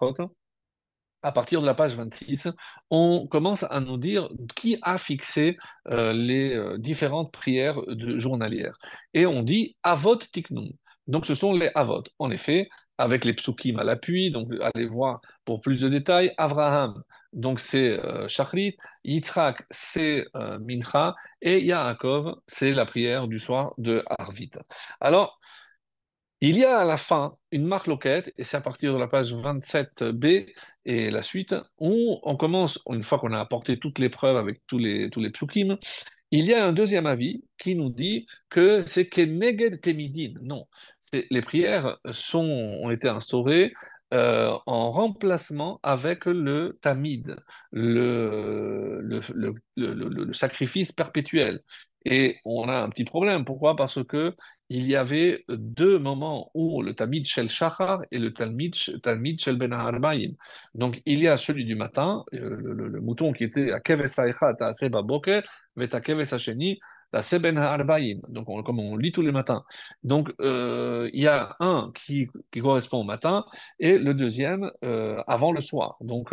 à partir de la page 26, on commence à nous dire qui a fixé les différentes prières journalières. Et on dit Avot Tiknun. Donc ce sont les Avot. En effet, avec les psukim à l'appui, donc allez voir pour plus de détails, Avraham, donc c'est Shachrit, Yitzhak, c'est Mincha, et Yaakov, c'est la prière du soir de Harvit. Alors, il y a à la fin une marque loquette, et c'est à partir de la page 27b et la suite, où on commence, une fois qu'on a apporté toutes les preuves avec tous les psukim, il y a un deuxième avis qui nous dit que c'est Keneged Temidin. Non, les prières ont été instaurées en remplacement avec le tamid, le sacrifice perpétuel. Et on a un petit problème. Pourquoi? Parce que il y avait deux moments où le Talmid Shel Shachar et le Talmid Shel Ben Ha'arbaïm. Donc il y a celui du matin, le mouton qui était à Keves Haïcha, Ta'aseh Baboker, Veta Keves Hasheni, Ta'aseh Ben Ha'arbaïm. Donc comme on lit tous les matins. Donc il y a un qui correspond au matin et le deuxième avant le soir. Donc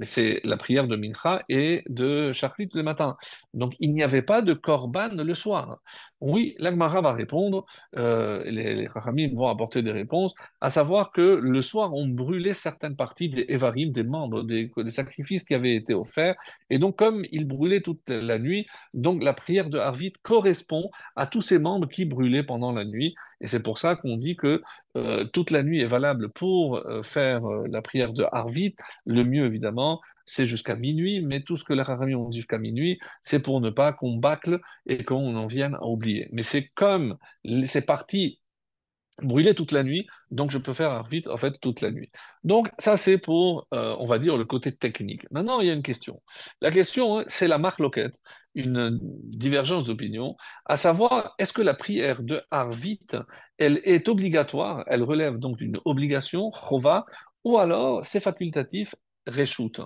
c'est la prière de Mincha et de Shachrit le matin. Donc il n'y avait pas de korban le soir. Oui, l'Agmara va répondre, les Chachamim vont apporter des réponses, à savoir que le soir on brûlait certaines parties des Evarim, des membres, des sacrifices qui avaient été offerts, et donc comme ils brûlaient toute la nuit, donc la prière de Harvit correspond à tous ces membres qui brûlaient pendant la nuit, et c'est pour ça qu'on dit que toute la nuit est valable pour faire la prière de Harvit. Le mieux évidemment, c'est jusqu'à minuit, mais tout ce que les Chachamim ont dit jusqu'à minuit, c'est pour ne pas qu'on bâcle et qu'on en vienne à oublier. Mais c'est comme c'est parti brûler toute la nuit, donc je peux faire Arvit en fait toute la nuit. Donc ça c'est pour, on va dire, le côté technique. Maintenant, il y a une question. La question, hein, c'est la marloquette, une divergence d'opinion, à savoir, est-ce que la prière de Arvit, elle est obligatoire, elle relève donc d'une obligation, chova, ou alors c'est facultatif, reshoot.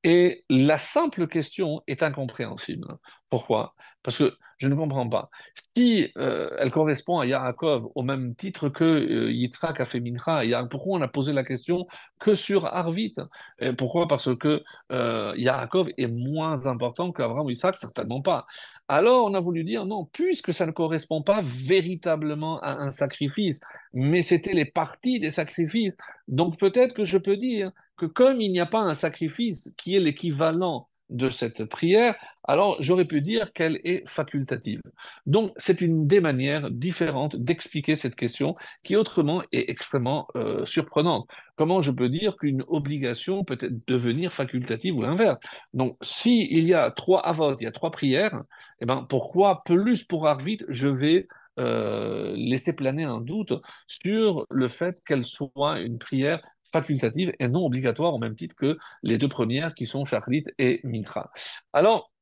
Et la simple question est incompréhensible. Pourquoi? Parce que je ne comprends pas. Si elle correspond à Yaakov au même titre que Yitzhak a fait Mincha, pourquoi on a posé la question que sur Arvit? Et pourquoi? Parce que Yaakov est moins important qu'Abraham ou Yitzhak? Certainement pas. Alors on a voulu dire non, puisque ça ne correspond pas véritablement à un sacrifice, mais c'était les parties des sacrifices. Donc peut-être que je peux dire que comme il n'y a pas un sacrifice qui est l'équivalent de cette prière, alors j'aurais pu dire qu'elle est facultative. Donc c'est une des manières différentes d'expliquer cette question qui autrement est extrêmement surprenante. Comment je peux dire qu'une obligation peut être devenir facultative ou l'inverse? Donc s'il y a trois avot, il y a trois prières, eh ben, pourquoi plus pour Arvit je vais laisser planer un doute sur le fait qu'elle soit une prière facultative et non obligatoire au même titre que les deux premières qui sont Shachrit et Mincha. Alors,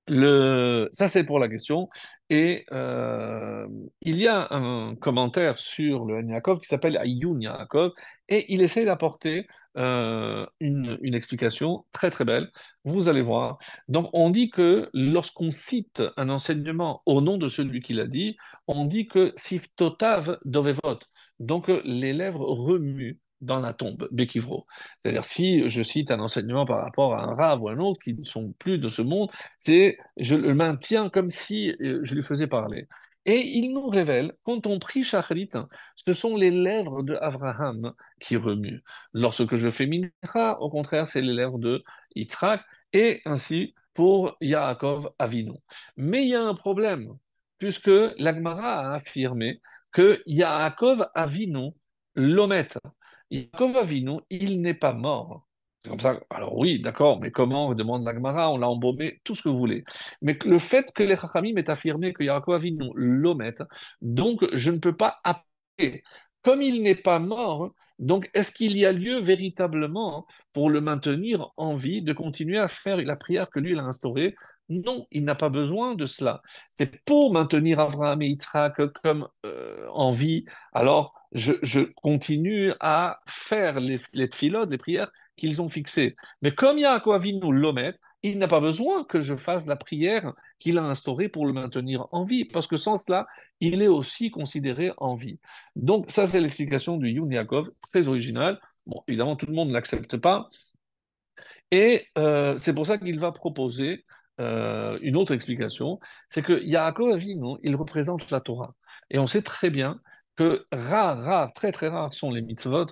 ça, c'est pour la question. Et il y a un commentaire sur le Yaakov qui s'appelle Ayun Yaakov, et il essaie d'apporter une explication très très belle. Vous allez voir. Donc, on dit que lorsqu'on cite un enseignement au nom de celui qui l'a dit, on dit que Siftotav dovevot. Donc, les lèvres remuent dans la tombe, Bekivro. C'est-à-dire, si je cite un enseignement par rapport à un rave ou un autre qui ne sont plus de ce monde, c'est je le maintiens comme si je lui faisais parler. Et il nous révèle, quand on prie Shachrit, ce sont les lèvres de Abraham qui remuent. Lorsque je fais Mincha, au contraire, c'est les lèvres de Yitzhak, et ainsi pour Yaakov Avinu. Mais il y a un problème, puisque l'Agmara a affirmé que Yaakov Avinu l'omet. Yaakov Avinu, il n'est pas mort. C'est comme ça. Alors oui, d'accord, mais comment, demande l'Agmara, on l'a embaumé, tout ce que vous voulez. Mais le fait que les Chachamim aient affirmé que Yaakov Avinu l'omet, donc je ne peux pas appeler. Comme il n'est pas mort, donc est-ce qu'il y a lieu véritablement pour le maintenir en vie, de continuer à faire la prière que lui il a instaurée? Non, il n'a pas besoin de cela. C'est pour maintenir Abraham et Yitzhak comme en vie. Alors, je continue à faire les tfilotes, les prières qu'ils ont fixées. Mais comme Yaakov Avinu l'omet, il n'a pas besoin que je fasse la prière qu'il a instaurée pour le maintenir en vie, parce que sans cela, il est aussi considéré en vie. Donc ça, c'est l'explication du Yun Yaakov, très original. Bon, évidemment, tout le monde ne l'accepte pas, et c'est pour ça qu'il va proposer une autre explication, c'est que Yaakov Avinu, il représente la Torah. Et on sait très bien que rares, très très rares sont les mitzvot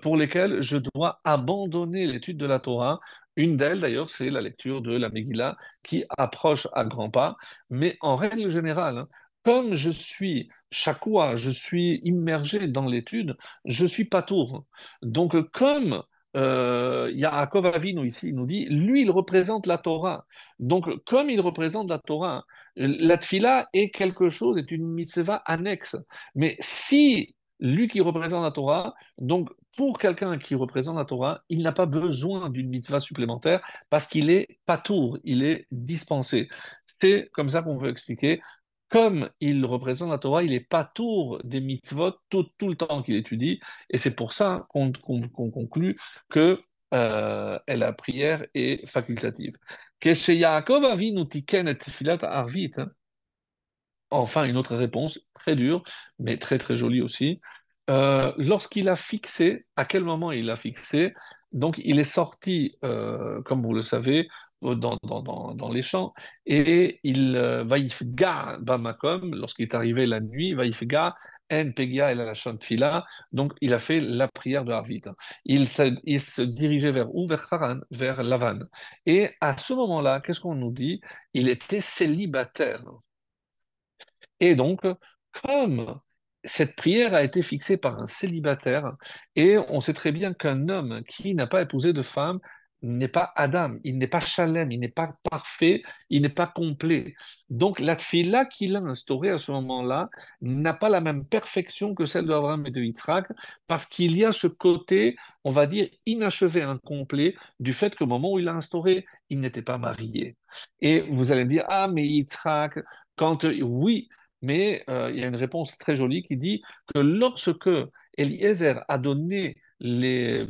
pour lesquels je dois abandonner l'étude de la Torah. Une d'elles, d'ailleurs, c'est la lecture de la Megillah qui approche à grands pas. Mais en règle générale, hein, comme je suis chaque fois, je suis immergé dans l'étude, je suis patour. Donc, comme Yaakov Avinu ici, il nous dit, lui, il représente la Torah. Donc, comme il représente la Torah, la tfila est quelque chose, est une mitzvah annexe. Mais si lui qui représente la Torah. Donc, pour quelqu'un qui représente la Torah, il n'a pas besoin d'une mitzvah supplémentaire parce qu'il est patour, il est dispensé. C'est comme ça qu'on veut expliquer. Comme il représente la Torah, il est patour des mitzvot tout le temps qu'il étudie. Et c'est pour ça qu'on conclut que la prière est facultative. Yaakov Avinu tiken et tfilat arvit, enfin, une autre réponse, très dure, mais très très jolie aussi. Lorsqu'il a fixé, à quel moment il a fixé? Donc, il est sorti, comme vous le savez, dans les champs, et il vaïfga bamakom, lorsqu'il est arrivé la nuit, vaïfga en pegia el hashon tfila, donc il a fait la prière de Harvit. Il se dirigeait vers où? Vers Haran, vers Lavan. Et à ce moment-là, qu'est-ce qu'on nous dit? Il était célibataire. Et donc, comme cette prière a été fixée par un célibataire, et on sait très bien qu'un homme qui n'a pas épousé de femme n'est pas Adam, il n'est pas Shalem, il n'est pas parfait, il n'est pas complet. Donc la tfila qu'il a instaurée à ce moment-là n'a pas la même perfection que celle d'Abraham et de Yitzhak, parce qu'il y a ce côté, on va dire, inachevé, incomplet, du fait qu'au moment où il l'a instauré, il n'était pas marié. Et vous allez me dire, ah, mais Yitzhak, quand oui, mais il y a une réponse très jolie qui dit que lorsque Eliezer a donné les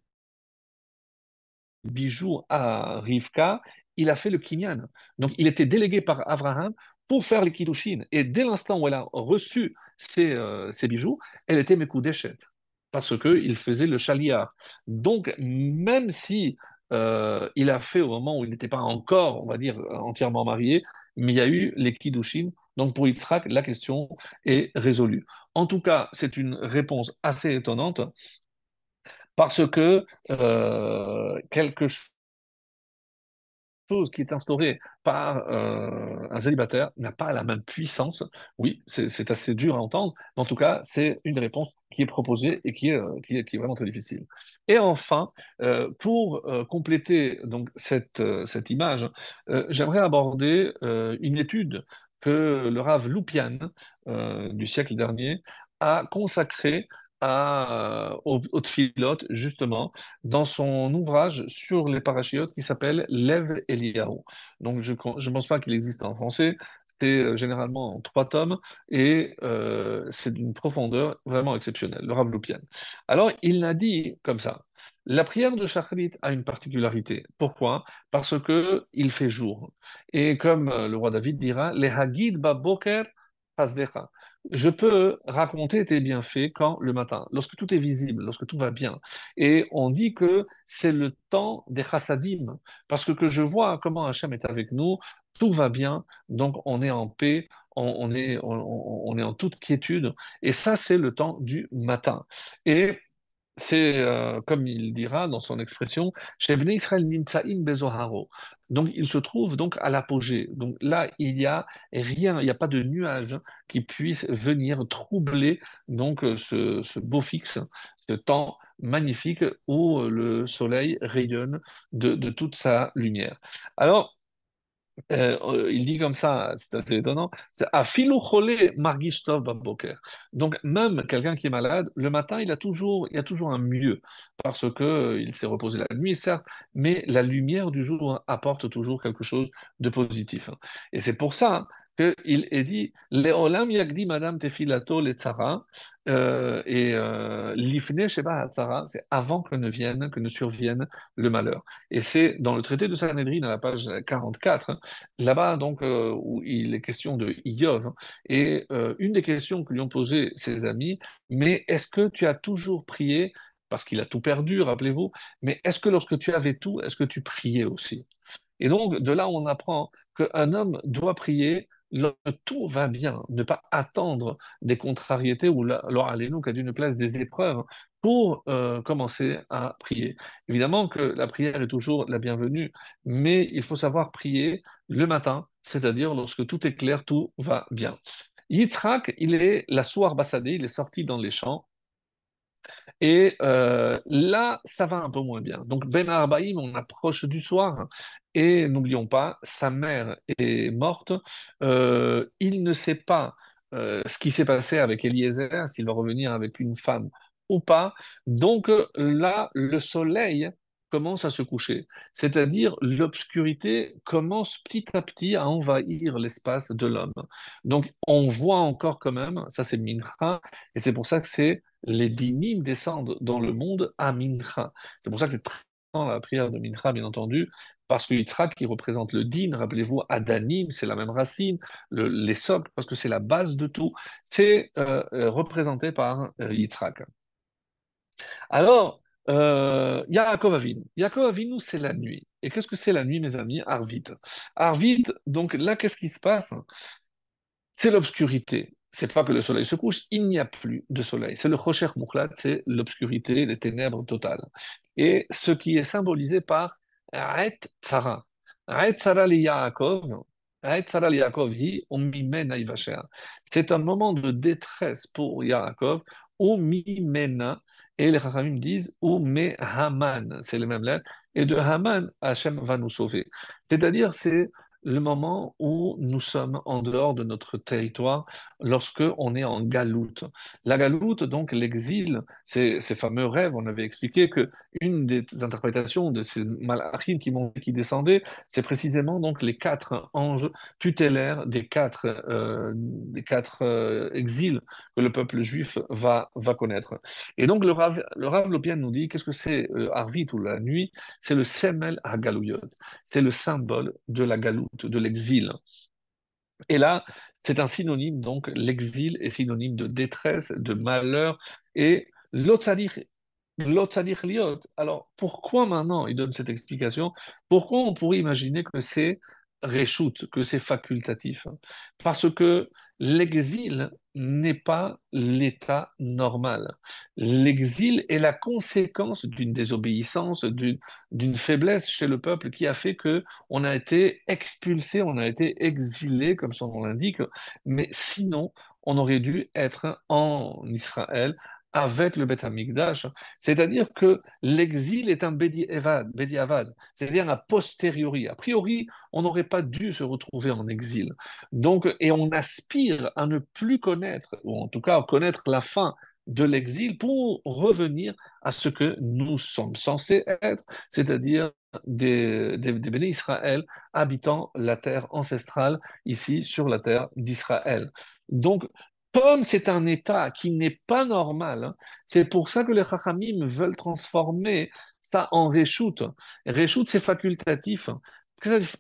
bijoux à Rivka, il a fait le kinyan. Donc il était délégué par Abraham pour faire les kiddushin. Et dès l'instant où elle a reçu ces bijoux, elle était Mekudeshet, parce qu'il faisait le chaliar. Donc même si il a fait au moment où il n'était pas encore, on va dire, entièrement marié, mais il y a eu les kiddushin. Donc pour Yitzhak, la question est résolue. En tout cas, c'est une réponse assez étonnante parce que quelque chose qui est instaurée par un célibataire n'a pas la même puissance. Oui, c'est assez dur à entendre, mais en tout cas, c'est une des réponses qui est proposée et qui est vraiment très difficile. Et enfin, pour compléter donc cette image, j'aimerais aborder une étude que le Rav Loupian du siècle dernier a consacrée aux tfilotes, justement, dans son ouvrage sur les parachiotes qui s'appelle Lev Eliyahu. Donc, je ne pense pas qu'il existe en français. C'est généralement en 3 tomes et c'est d'une profondeur vraiment exceptionnelle, le Rav Loupian. Alors, il a dit comme ça. La prière de Shacharit a une particularité. Pourquoi? Parce que il fait jour. Et comme le roi David dira, les Hagid Baboker Hasdecha. Je peux raconter tes bienfaits quand le matin, lorsque tout est visible, lorsque tout va bien. Et on dit que c'est le temps des chassadim, parce que je vois comment Hachem est avec nous, tout va bien, donc on est en paix, on est en toute quiétude, et ça c'est le temps du matin. Et c'est, comme il dira dans son expression, chez Bnei Israël Nimtsaim Bezoharo. Donc, il se trouve donc à l'apogée. Donc là, il n'y a rien, il n'y a pas de nuage qui puisse venir troubler donc ce beau fixe, ce temps magnifique où le soleil rayonne de toute sa lumière. Alors, il dit comme ça, c'est assez étonnant, c'est Afilu chole margish tov baboker. Donc même quelqu'un qui est malade, le matin, il y a toujours un mieux, parce que il s'est reposé la nuit, certes, mais la lumière du jour apporte toujours quelque chose de positif. Et c'est pour ça qu'il est dit, Leolam yagdi madame tefilato le tzara, et l'ifne sheba hatzara, c'est avant que ne survienne le malheur. Et c'est dans le traité de Sanhedrin, à la page 44, là-bas, donc, où il est question de Iov, hein, et une des questions que lui ont posées ses amis, mais est-ce que tu as toujours prié, parce qu'il a tout perdu, rappelez-vous, mais est-ce que lorsque tu avais tout, est-ce que tu priais aussi? Et donc, de là, on apprend qu'un homme doit prier lorsque tout va bien, ne pas attendre des contrariétés ou alors allez-nous qu'à d'une place des épreuves pour commencer à prier. Évidemment que la prière est toujours la bienvenue, mais il faut savoir prier le matin, c'est-à-dire lorsque tout est clair, tout va bien. Yitzhak, il est la soir bassadé, il est sorti dans les champs, et là, ça va un peu moins bien. Donc, Ben Arbaïm, on approche du soir. Et n'oublions pas, sa mère est morte. Il ne sait pas ce qui s'est passé avec Eliezer, s'il va revenir avec une femme ou pas. Donc là, le soleil commence à se coucher, c'est-à-dire l'obscurité commence petit à petit à envahir l'espace de l'homme. Donc on voit encore quand même, ça c'est Mincha, et c'est pour ça que c'est les dynimes descendent dans le monde à Mincha. C'est pour ça que c'est très important la prière de Mincha, bien entendu, parce que Yitzhak qui représente le din, rappelez-vous, Adanim, c'est la même racine, les socles, parce que c'est la base de tout, c'est représenté par Yitzhak. Alors, Yaakov Avinu. Yaakov Avinu, c'est la nuit. Et qu'est-ce que c'est la nuit, mes amis? Arvit. Arvit, donc là, qu'est-ce qui se passe? C'est l'obscurité. C'est pas que le soleil se couche, il n'y a plus de soleil. C'est le Chocher Mouklat, c'est l'obscurité, les ténèbres totales. Et ce qui est symbolisé par Aet Tzara. Aet Tzara li Yaakov, Aet Tzara li Yaakov hi umimena yivasher. C'est un moment de détresse pour Yaakov, umimena, et les Chachamim disent ume Haman, c'est les mêmes lettres, et de Haman, Hachem va nous sauver. C'est-à-dire, c'est le moment où nous sommes en dehors de notre territoire, lorsque on est en galoute. La galoute, donc l'exil, ces fameux rêves, on avait expliqué que une des interprétations de ces malachim qui descendaient, c'est précisément donc les quatre anges tutélaires des quatre exils que le peuple juif va connaître. Et donc le Rav Lopian nous dit, qu'est-ce que c'est Arvit ou la nuit? C'est le Semel HaGalouyot, c'est le symbole de la galoute, de l'exil. Et là, c'est un synonyme, donc l'exil est synonyme de détresse, de malheur, et l'otzadir liot. Alors, pourquoi maintenant il donne cette explication? Pourquoi on pourrait imaginer que c'est reshoot, que c'est facultatif? Parce que l'exil n'est pas l'état normal. L'exil est la conséquence d'une désobéissance, d'une faiblesse chez le peuple qui a fait que on a été expulsé, on a été exilé, comme son nom l'indique, mais sinon, on aurait dû être en Israël avec le Beth Amikdash. C'est-à-dire que l'exil est un Bediavad, c'est-à-dire a posteriori. A priori, on n'aurait pas dû se retrouver en exil. Donc, et on aspire à ne plus connaître, ou en tout cas à connaître la fin de l'exil pour revenir à ce que nous sommes censés être, c'est-à-dire des béné Israël habitant la terre ancestrale ici sur la terre d'Israël. Donc, comme c'est un état qui n'est pas normal, hein, c'est pour ça que les Chachamim veulent transformer ça en Réchout. Réchout, c'est facultatif.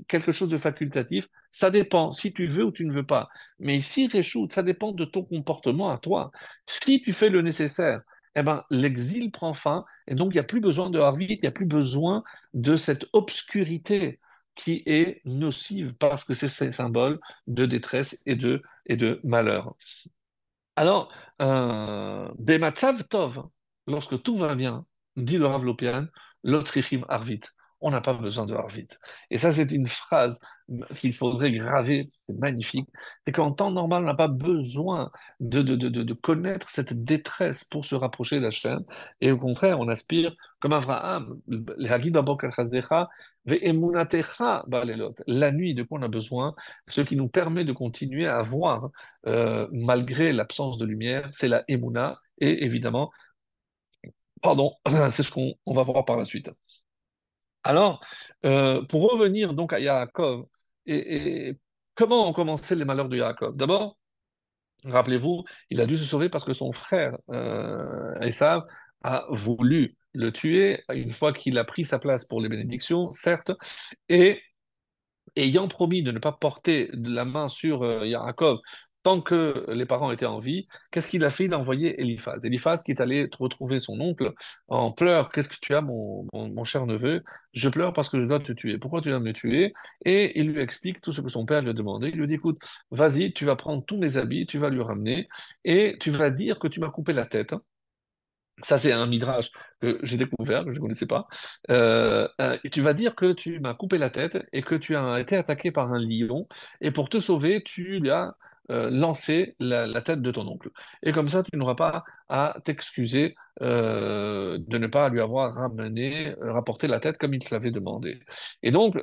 Quelque chose de facultatif, ça dépend si tu veux ou tu ne veux pas. Mais ici, Réchout, ça dépend de ton comportement à toi. Si tu fais le nécessaire, eh ben, l'exil prend fin et donc il n'y a plus besoin de Harvit, il n'y a plus besoin de cette obscurité qui est nocive parce que c'est ces symboles de détresse et de malheur. Alors, Bematzav Tov, lorsque tout va bien, dit le Rav Lopian, Lotzrichim Arvit. On n'a pas besoin de Arvit. Et ça, c'est une phrase qu'il faudrait graver, c'est magnifique. C'est qu'en temps normal, on n'a pas besoin de connaître cette détresse pour se rapprocher d'Hachem. Et au contraire, on aspire, comme Abraham, la nuit, de quoi on a besoin, ce qui nous permet de continuer à voir malgré l'absence de lumière, c'est la Emouna, et évidemment, pardon, c'est ce qu'on va voir par la suite. Alors, pour revenir donc à Yaakov, et comment ont commencé les malheurs de Yaakov? D'abord, rappelez-vous, il a dû se sauver parce que son frère Esav a voulu le tuer une fois qu'il a pris sa place pour les bénédictions, certes, et ayant promis de ne pas porter de la main sur Yaakov tant que les parents étaient en vie, qu'est-ce qu'il a fait? Il a envoyé Eliphaz. Eliphaz qui est allé retrouver son oncle en pleurs. Qu'est-ce que tu as, mon cher neveu? Je pleure parce que je dois te tuer. Pourquoi tu viens de me tuer? Et il lui explique tout ce que son père lui a demandé. Il lui dit, écoute, vas-y, tu vas prendre tous mes habits, tu vas lui ramener et tu vas dire que tu m'as coupé la tête. Ça, c'est un midrash que j'ai découvert, que je ne connaissais pas. Et tu vas dire que tu m'as coupé la tête et que tu as été attaqué par un lion, et pour te sauver, tu lui as lancé la tête de ton oncle. Et comme ça, tu n'auras pas à t'excuser de ne pas lui avoir rapporté la tête comme il te l'avait demandé. Et donc,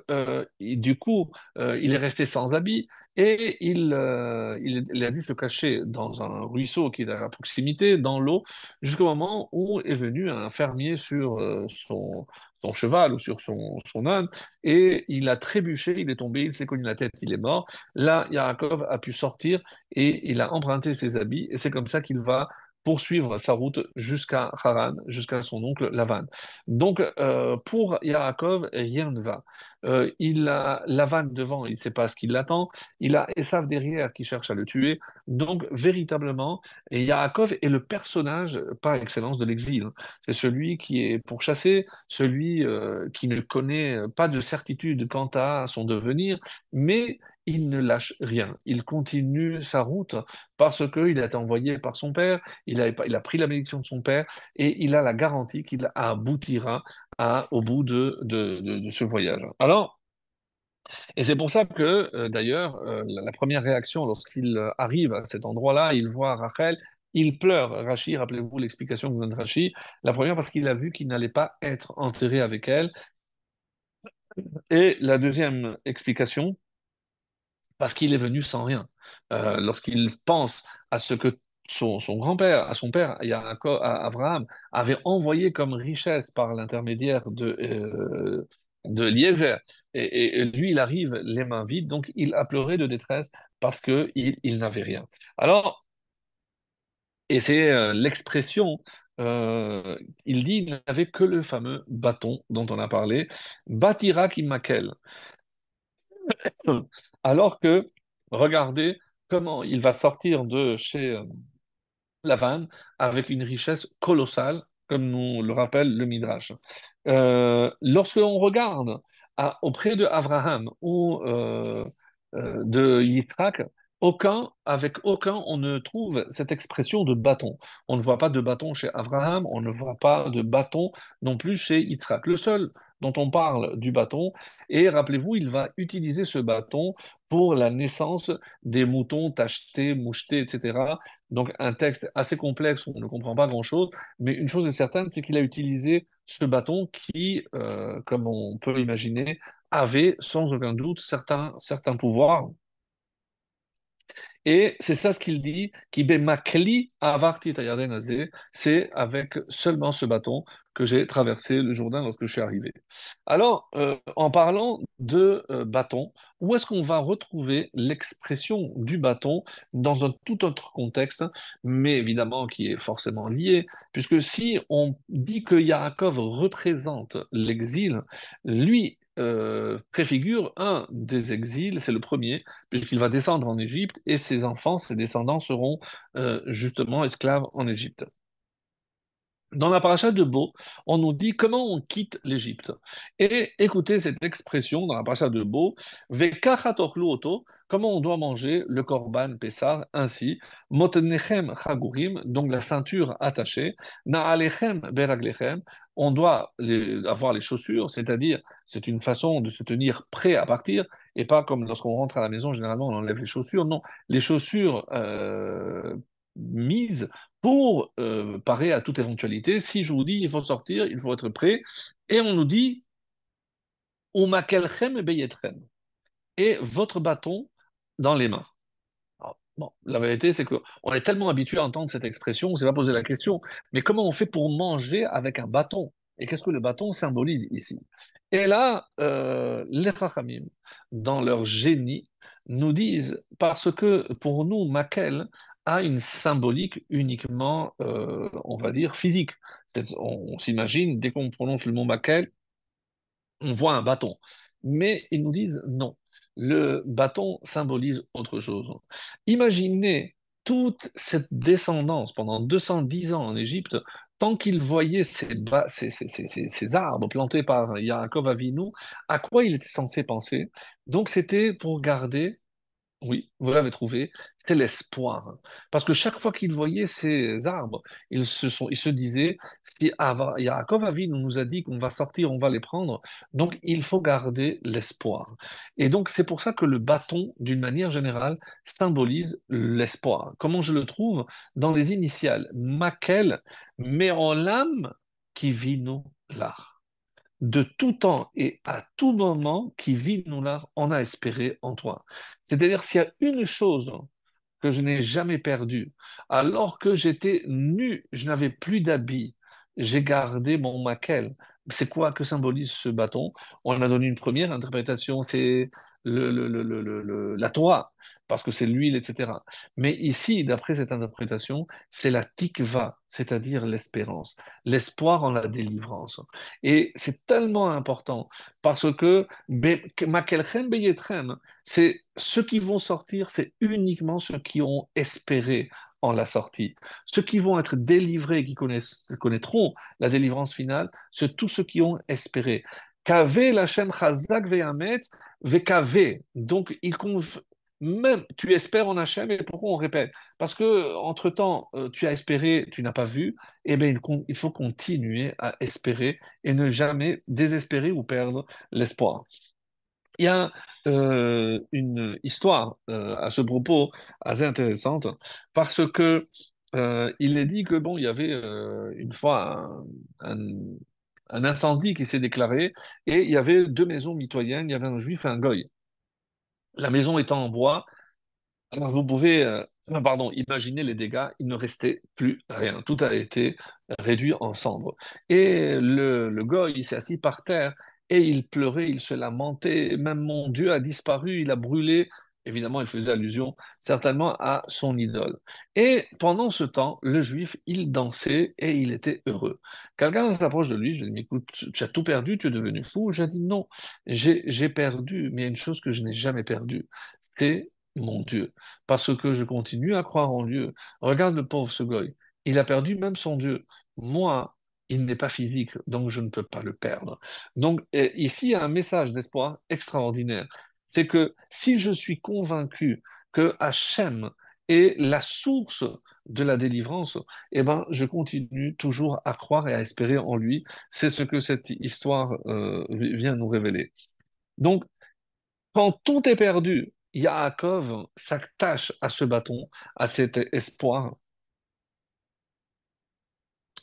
du coup, il est resté sans habit et il a dû se cacher dans un ruisseau qui est à proximité, dans l'eau, jusqu'au moment où est venu un fermier sur son cheval ou sur son âne, et il a trébuché, il est tombé, il s'est cogné la tête, il est mort. Là, Yaakov a pu sortir et il a emprunté ses habits, et c'est comme ça qu'il va poursuivre sa route jusqu'à Haran, jusqu'à son oncle Lavan. Donc, pour Yaakov, rien ne va. Il a Lavan devant, il ne sait pas ce qui l'attend. Il a Esav derrière qui cherche à le tuer. Donc, véritablement, Yaakov est le personnage par excellence de l'exil. C'est celui qui est pourchassé, celui qui ne connaît pas de certitude quant à son devenir, mais il ne lâche rien. Il continue sa route parce qu'il a été envoyé par son père, il a pris la bénédiction de son père et il a la garantie qu'il aboutira au bout de ce voyage. Alors, et c'est pour ça que, d'ailleurs, la première réaction lorsqu'il arrive à cet endroit-là, il voit Rachel, il pleure. Rachi, rappelez-vous l'explication que donne Rachi. La première, parce qu'il a vu qu'il n'allait pas être enterré avec elle. Et la deuxième explication, parce qu'il est venu sans rien. Lorsqu'il pense à ce que son grand-père, à son père, à Abraham, avait envoyé comme richesse par l'intermédiaire de Liéger, et lui, il arrive les mains vides, donc il a pleuré de détresse parce qu'il n'avait rien. Alors, et c'est l'expression, euh, il dit, il n'avait que le fameux bâton dont on a parlé, Batira Kimakel. Alors que, regardez comment il va sortir de chez Lavan avec une richesse colossale, comme nous le rappelle le Midrash. Lorsque l'on regarde auprès de Abraham ou de Yitzhak, avec aucun, on ne trouve cette expression de bâton. On ne voit pas de bâton chez Abraham, on ne voit pas de bâton non plus chez Yitzhak. Le seul dont on parle du bâton, et rappelez-vous, il va utiliser ce bâton pour la naissance des moutons tachetés, mouchetés, etc. Donc un texte assez complexe où on ne comprend pas grand-chose, mais une chose est certaine, c'est qu'il a utilisé ce bâton qui, comme on peut imaginer, avait sans aucun doute certains pouvoirs, et c'est ça ce qu'il dit, qui makli avarti et Yarden azeh, c'est avec seulement ce bâton que j'ai traversé le Jourdain lorsque je suis arrivé. Alors, en parlant de bâton, où est-ce qu'on va retrouver l'expression du bâton dans un tout autre contexte, mais évidemment qui est forcément lié, puisque si on dit que Yaakov représente l'exil, lui préfigure un des exils, c'est le premier, puisqu'il va descendre en Égypte et ses enfants, ses descendants seront justement esclaves en Égypte. Dans la paracha de Bo, on nous dit comment on quitte l'Égypte. Et écoutez cette expression dans la paracha de Bo, Vekachat ochlu oto, comment on doit manger le korban Pessah, ainsi, Motnechem chagurim, donc la ceinture attachée, Naalechem beraglechem, on doit avoir les chaussures, c'est-à-dire c'est une façon de se tenir prêt à partir, et pas comme lorsqu'on rentre à la maison, généralement on enlève les chaussures, non, les chaussures mises pour parer à toute éventualité. Si je vous dis il faut sortir, il faut être prêt, et on nous dit Umakelchem beyetchem, et votre bâton dans les mains. Alors, bon, la vérité, c'est qu'on est tellement habitué à entendre cette expression, on ne s'est pas posé la question, mais comment on fait pour manger avec un bâton? Et qu'est-ce que le bâton symbolise ici? Et là, les Chachamim, dans leur génie, nous disent, parce que pour nous, Makel a une symbolique uniquement, on va dire, physique. On s'imagine, dès qu'on prononce le mot Makel, on voit un bâton. Mais ils nous disent non. Le bâton symbolise autre chose. Imaginez toute cette descendance pendant 210 ans en Égypte, tant qu'ils voyaient ces arbres plantés par Yaakov Avinu, à quoi il était censé penser? Donc c'était pour garder, oui, vous l'avez trouvé, c'est l'espoir. Parce que chaque fois qu'ils voyaient ces arbres, ils se disaient, si Yaakov Avinu nous a dit qu'on va sortir, on va les prendre, donc il faut garder l'espoir. Et donc c'est pour ça que le bâton, d'une manière générale, symbolise l'espoir. Comment je le trouve? Dans les initiales, Makel, Me'olam qui vit nous l'art. De tout temps et à tout moment, qui vit nous l'art, on a espéré en toi. C'est-à-dire, s'il y a une chose que je n'ai jamais perdu. Alors que j'étais nu, je n'avais plus d'habits. J'ai gardé mon maquel. C'est quoi que symbolise ce bâton? On a donné une première interprétation, c'est la Torah, parce que c'est l'huile, etc. Mais ici, d'après cette interprétation, c'est la tikva, c'est-à-dire l'espérance, l'espoir en la délivrance. Et c'est tellement important, parce que makelchem beyetrem, c'est ceux qui vont sortir, c'est uniquement ceux qui ont espéré en la sortie. Ceux qui vont être délivrés, connaîtront la délivrance finale, c'est tous ceux qui ont espéré. Kave Lachem Chazak Ve'amet Vekave. Donc, même tu espères en Hachem, et pourquoi on répète? Parce que entre-temps, tu as espéré, tu n'as pas vu, et bien il faut continuer à espérer et ne jamais désespérer ou perdre l'espoir. Il y a une histoire à ce propos assez intéressante parce que il est dit que bon, il y avait une fois un incendie qui s'est déclaré et il y avait deux maisons mitoyennes, il y avait un juif et un goy. La maison étant en bois, alors, vous pouvez pardon, imaginer les dégâts, il ne restait plus rien. Tout a été réduit en cendres. Et le goy, il s'est assis par terre et il pleurait, il se lamentait. Même mon Dieu a disparu, il a brûlé. Évidemment, il faisait allusion certainement à son idole. Et pendant ce temps, le juif, il dansait et il était heureux. Quelqu'un s'approche de lui, je lui dis, mais écoute, tu as tout perdu, tu es devenu fou. Je lui dis, non, j'ai perdu, mais il y a une chose que je n'ai jamais perdue, c'est mon Dieu, parce que je continue à croire en Dieu. Regarde le pauvre ce goy, il a perdu même son Dieu. Moi, il n'est pas physique, donc je ne peux pas le perdre. Donc ici, il y a un message d'espoir extraordinaire. C'est que si je suis convaincu que Hachem est la source de la délivrance, eh ben, je continue toujours à croire et à espérer en lui. C'est ce que cette histoire vient nous révéler. Donc, quand tout est perdu, Yaakov s'attache à ce bâton, à cet espoir.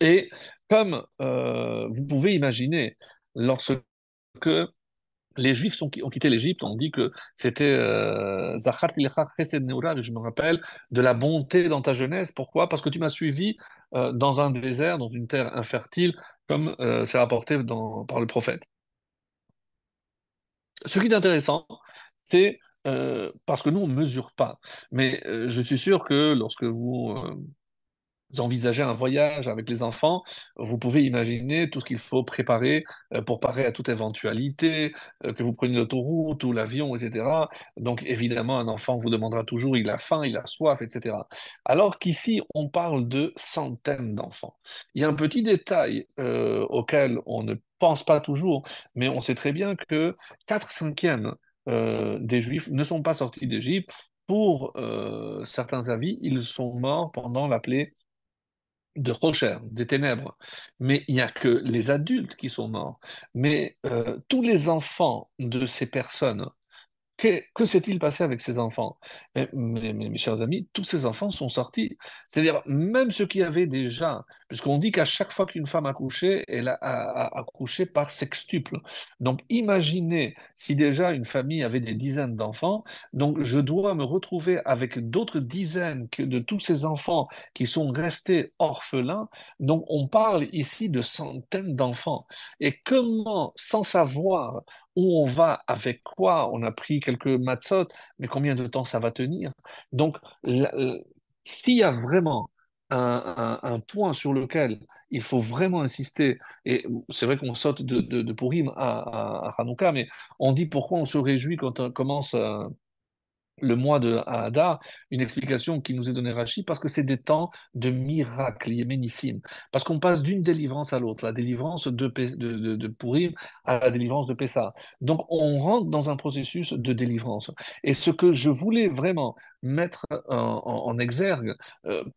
Et comme vous pouvez imaginer, lorsque les Juifs ont quitté l'Égypte, on dit que c'était Zacharti lecha chesed ne'ula, je me rappelle, de la bonté dans ta jeunesse. Pourquoi? Parce que tu m'as suivi dans un désert, dans une terre infertile, comme c'est rapporté par le prophète. Ce qui est intéressant, c'est parce que nous, on ne mesure pas. Mais je suis sûr que lorsque vous envisagez un voyage avec les enfants, vous pouvez imaginer tout ce qu'il faut préparer pour parer à toute éventualité, que vous preniez l'autoroute ou l'avion, etc. Donc évidemment, un enfant vous demandera toujours, il a faim, il a soif, etc. Alors qu'ici, on parle de centaines d'enfants. Il y a un petit détail auquel on ne pense pas toujours, mais on sait très bien que 4 cinquièmes des Juifs ne sont pas sortis d'Égypte. Pour certains avis, ils sont morts pendant la plaie de Rocher, des ténèbres. Mais il n'y a que les adultes qui sont morts. Mais tous les enfants de ces personnes que s'est-il passé avec ces enfants? Mes chers amis, tous ces enfants sont sortis. C'est-à-dire, même ceux qui avaient déjà, puisqu'on dit qu'à chaque fois qu'une femme a couché, elle a accouché par sextuple. Donc, imaginez si déjà une famille avait des dizaines d'enfants, donc je dois me retrouver avec d'autres dizaines de tous ces enfants qui sont restés orphelins. Donc, on parle ici de centaines d'enfants. Et comment, sans savoir où on va, avec quoi, on a pris quelques matzot, mais combien de temps ça va tenir? Donc, s'il y a vraiment un point sur lequel il faut vraiment insister, et c'est vrai qu'on saute de Purim à Hanouka, mais on dit pourquoi on se réjouit quand on commence le mois de Hadar, une explication qui nous est donnée Rachi, parce que c'est des temps de miracles, yéménissime. Parce qu'on passe d'une délivrance à l'autre, la délivrance de Purim à la délivrance de Pessah. Donc on rentre dans un processus de délivrance. Et ce que je voulais vraiment mettre en exergue,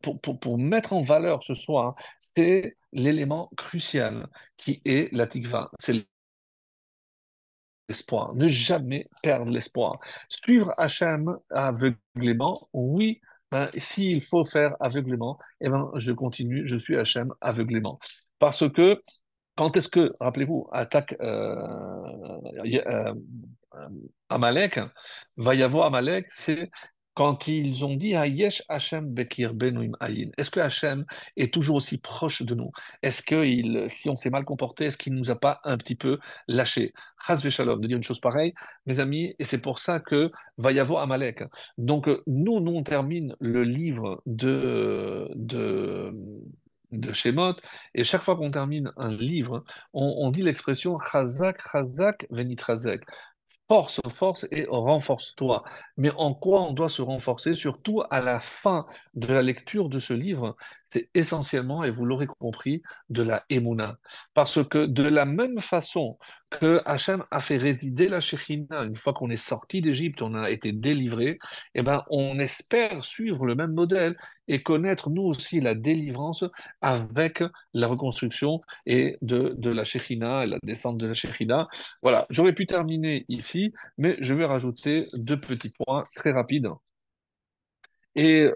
pour mettre en valeur ce soir, c'est l'élément crucial qui est la tikva. C'est l'espoir, ne jamais perdre l'espoir. Suivre Hachem aveuglément, oui, ben, s'il faut faire aveuglément, eh ben, je continue, je suis Hachem aveuglément. Parce que quand est-ce que, rappelez-vous, attaque euh, Amalek, va y avoir Amalek, c'est quand ils ont dit Hayesh Hashem Bekir Benuim Ayin. Est-ce que Hashem est toujours aussi proche de nous? Est-ce que si on s'est mal comporté, est-ce qu'il ne nous a pas un petit peu lâché? Chas Shalom de dire une chose pareille, mes amis, et c'est pour ça que va y avoir Amalek. Donc, nous, on termine le livre de Shemot, et chaque fois qu'on termine un livre, on dit l'expression Chazak, Chazak, Venitrazek. Force, force et renforce-toi. Mais en quoi on doit se renforcer, surtout à la fin de la lecture de ce livre? C'est essentiellement, et vous l'aurez compris, de la Emouna. Parce que de la même façon que Hachem a fait résider la Shekhinah, une fois qu'on est sorti d'Égypte, on a été délivré, eh ben, on espère suivre le même modèle et connaître nous aussi la délivrance avec la reconstruction et de la Shekhinah et la descente de la Shekhinah. Voilà, j'aurais pu terminer ici, mais je vais rajouter deux petits points très rapides. Et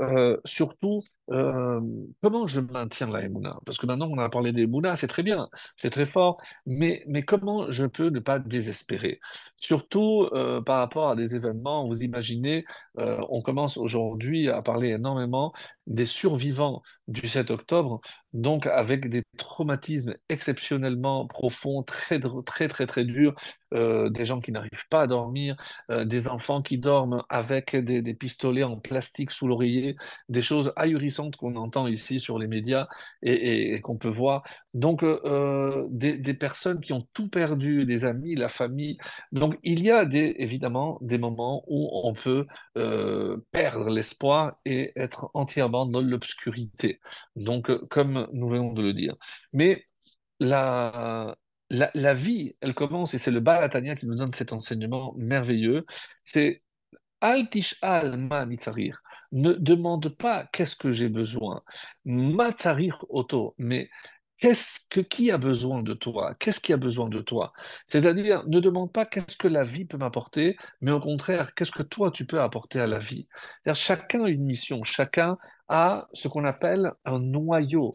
surtout, euh, comment je maintiens la Emouna? Parce que maintenant, on a parlé des Emouna, c'est très bien, c'est très fort, mais comment je peux ne pas désespérer? Surtout par rapport à des événements, vous imaginez, on commence aujourd'hui à parler énormément des survivants du 7 octobre, donc avec des traumatismes exceptionnellement profonds, très, très, très, très durs, des gens qui n'arrivent pas à dormir, des enfants qui dorment avec des pistolets en plastique sous l'oreiller, des choses ahurissantes qu'on entend ici sur les médias et qu'on peut voir. Donc, des personnes qui ont tout perdu, des amis, la famille. Donc, il y a évidemment des moments où on peut perdre l'espoir et être entièrement dans l'obscurité. Donc, comme nous venons de le dire. Mais la, la vie, elle commence, et c'est le Baal Hatanya qui nous donne cet enseignement merveilleux, c'est Al tish'al ma nitzarir. Ne demande pas qu'est-ce que j'ai besoin. Ma tzarir auto, mais qui a besoin de toi? Qu'est-ce qui a besoin de toi? C'est-à-dire, ne demande pas qu'est-ce que la vie peut m'apporter, mais au contraire, qu'est-ce que toi tu peux apporter à la vie? C'est-à-dire, chacun a une mission, chacun a ce qu'on appelle un noyau.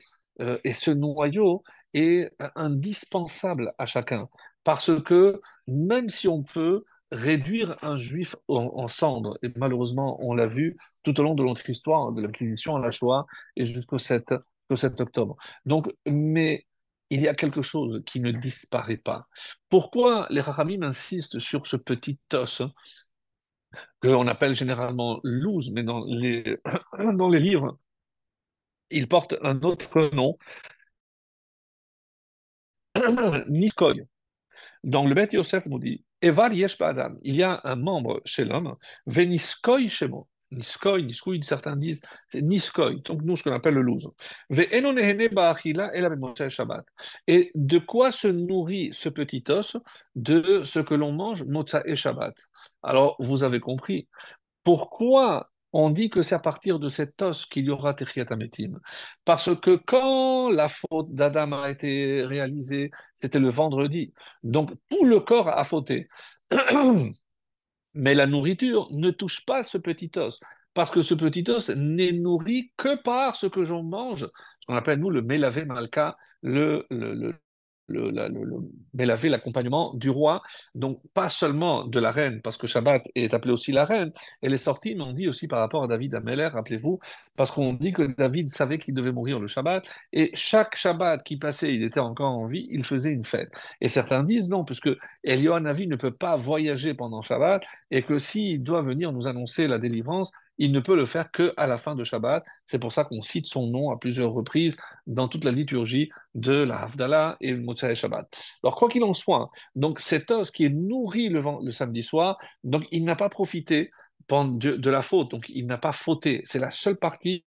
Et ce noyau est indispensable à chacun. Parce que même si on peut réduire un juif en cendres. Et malheureusement, on l'a vu tout au long de notre histoire, de l'Inquisition à la Shoah et jusqu'au 7 octobre. Donc, mais il y a quelque chose qui ne disparaît pas. Pourquoi les Rachamim insistent sur ce petit os qu'on appelle généralement loose, mais dans les livres, il porte un autre nom, Niskoy. Donc le Beth Yosef nous dit, Evar yesh ba'adam, il y a un membre chez l'homme, veniskoy shemo. Niskoy, niskoui, certains disent, c'est niskoy, donc nous ce qu'on appelle le louz. Ve'eno nehene ba'achila ela b'motzei Shabbat. Et de quoi se nourrit ce petit os? De ce que l'on mange motzei Shabbat. Alors vous avez compris, pourquoi on dit que c'est à partir de cet os qu'il y aura Techiyat Ametim? Parce que quand la faute d'Adam a été réalisée, c'était le vendredi. Donc tout le corps a fauté. Mais la nourriture ne touche pas ce petit os. Parce que ce petit os n'est nourri que par ce que j'en mange, ce qu'on appelle nous le mélavé malka, le mélavé, l'accompagnement du roi, donc pas seulement de la reine, parce que Shabbat est appelé aussi la reine, elle est sortie, mais on dit aussi par rapport à David Ameller, rappelez-vous, parce qu'on dit que David savait qu'il devait mourir le Shabbat, et chaque Shabbat qui passait, il était encore en vie, il faisait une fête. Et certains disent non, puisque Elioanavi ne peut pas voyager pendant Shabbat, et que s'il doit venir nous annoncer la délivrance, il ne peut le faire qu'à la fin de Shabbat. C'est pour ça qu'on cite son nom à plusieurs reprises dans toute la liturgie de la Havdalah et le Motsai Shabbat. Alors, quoi qu'il en soit, hein, donc cet os qui est nourri le samedi soir, donc il n'a pas profité de la faute, donc il n'a pas fauté. C'est la seule partie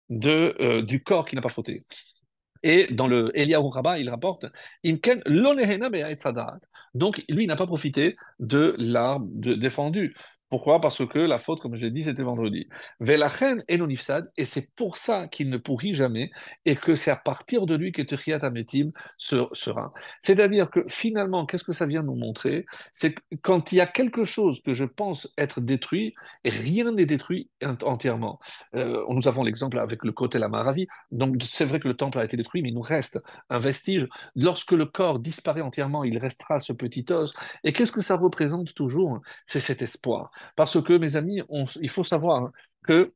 du corps qui n'a pas fauté. Et dans le Eliyahu Rabbah, il rapporte Imken lo nehena be'etz hadat. Donc, lui, il n'a pas profité de l'arbre défendu. Pourquoi? Parce que la faute, comme je l'ai dit, c'était vendredi. Velachen et nifsad, et c'est pour ça qu'il ne pourrit jamais, et que c'est à partir de lui que Techiyat Ametim sera. C'est-à-dire que finalement, qu'est-ce que ça vient nous montrer? C'est que quand il y a quelque chose que je pense être détruit, et rien n'est détruit entièrement. Nous avons l'exemple avec le Kotel Amaravi, donc c'est vrai que le temple a été détruit, mais il nous reste un vestige. Lorsque le corps disparaît entièrement, il restera ce petit os. Et qu'est-ce que ça représente toujours? C'est cet espoir. Parce que, mes amis, il faut savoir hein, que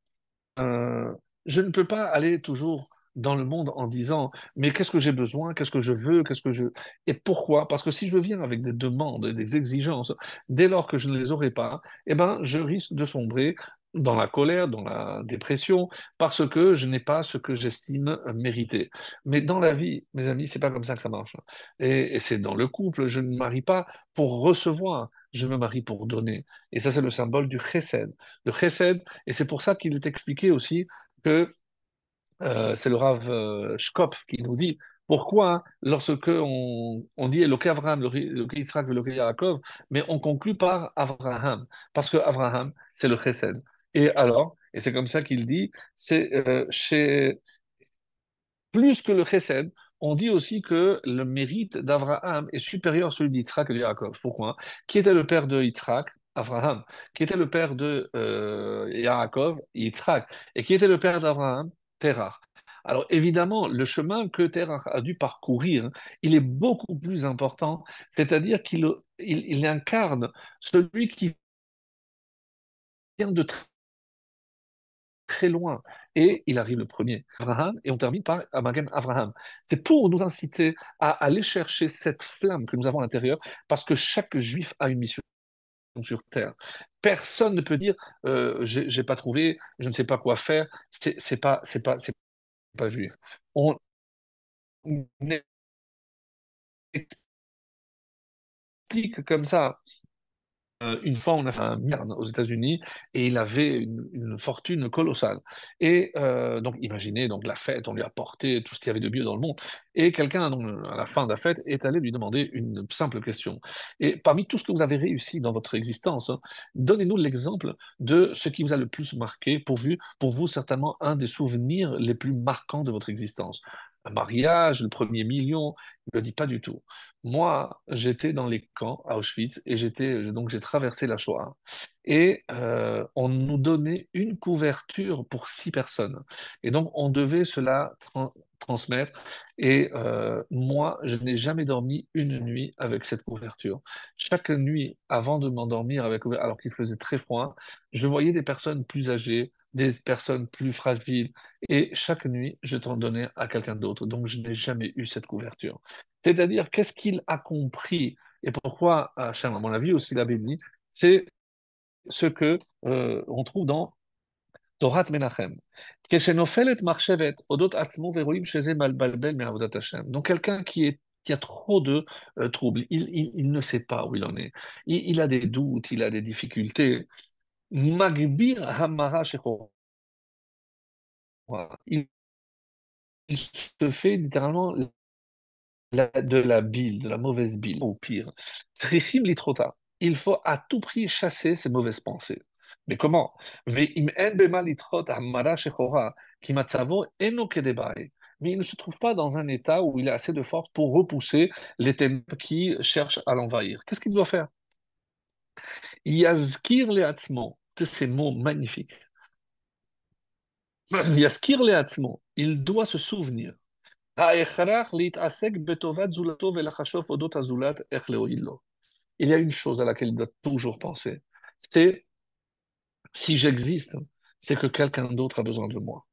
euh, je ne peux pas aller toujours dans le monde en disant, mais qu'est-ce que j'ai besoin, qu'est-ce que je veux, qu'est-ce que je... Et pourquoi? Parce que si je viens avec des demandes, des exigences, dès lors que je ne les aurai pas, eh ben, je risque de sombrer dans la colère, dans la dépression, parce que je n'ai pas ce que j'estime mériter. Mais dans la vie, mes amis, c'est pas comme ça que ça marche. Et c'est dans le couple, je ne me marie pas pour recevoir, je me marie pour donner. Et ça, c'est le symbole du chesed. Le chesed, et c'est pour ça qu'il est expliqué aussi que c'est le Rav Shkop qui nous dit pourquoi, lorsque on dit Eloké Abraham, Eloké Israël, Eloké Yaakov, mais on conclut par Abraham, parce que Abraham, c'est le chesed. Et alors, et c'est comme ça qu'il dit, c'est chez plus que le chesed, on dit aussi que le mérite d'Abraham est supérieur à celui d'Yitzhak et de Yaakov. Pourquoi? Qui était le père de Yitzhak? Abraham. Qui était le père de Yaakov? Yitzhak. Et qui était le père d'Abraham? Terah. Alors évidemment, le chemin que Terah a dû parcourir, il est beaucoup plus important, c'est-à-dire qu'il incarne celui qui vient de très loin. Et il arrive le premier, Abraham, et on termine par Amagen Abraham. C'est pour nous inciter à aller chercher cette flamme que nous avons à l'intérieur, parce que chaque juif a une mission sur terre. Personne ne peut dire j'ai pas trouvé, je ne sais pas quoi faire. C'est pas juif. On explique comme ça. Une fois, on a fait un merde aux États-Unis et il avait une fortune colossale. Et donc, imaginez donc la fête, on lui a porté tout ce qu'il y avait de mieux dans le monde. Et quelqu'un, donc, à la fin de la fête, est allé lui demander une simple question. Et parmi tout ce que vous avez réussi dans votre existence, hein, donnez-nous l'exemple de ce qui vous a le plus marqué, pour vous certainement un des souvenirs les plus marquants de votre existence. Un mariage, le premier million, il ne le dit pas du tout. Moi, j'étais dans les camps à Auschwitz et donc j'ai traversé la Shoah. Et on nous donnait une couverture pour 6 personnes. Et donc on devait cela transmettre. Et moi, je n'ai jamais dormi une nuit avec cette couverture. Chaque nuit, avant de m'endormir, alors qu'il faisait très froid, je voyais des personnes plus âgées, des personnes plus fragiles. Et chaque nuit, je t'en donnais à quelqu'un d'autre. Donc je n'ai jamais eu cette couverture. C'est-à-dire, qu'est-ce qu'il a compris et pourquoi, Hachem, à mon avis, aussi la Bible, c'est ce que on trouve dans Torah Menachem. Keshenofel et marchevet, odot atzmo veroim sheze malbalbel me'avodat Hashem. Donc, quelqu'un qui a trop de troubles, il ne sait pas où il en est. Il a des doutes, il a des difficultés. Magbir hamara shechora. Il se fait littéralement de la bile, de la mauvaise bile, ou pire. Trichim litrota. Il faut à tout prix chasser ces mauvaises pensées. Mais comment? Ve'im en bema litrot hamara shechora, ki matzavo eno kedebai. Mais il ne se trouve pas dans un état où il a assez de force pour repousser les ténèbres qui cherchent à l'envahir. Qu'est-ce qu'il doit faire? Yazkir leatzmo, de ces mots magnifiques. Yazkir leatzmo, il doit se souvenir. ההכרח להתעסק בטובת זולתו ולחשוב אודות הזולת איך להועיל לו. Il y a une chose à laquelle il doit toujours penser, c'est si j'existe, c'est que quelqu'un d'autre a besoin de moi.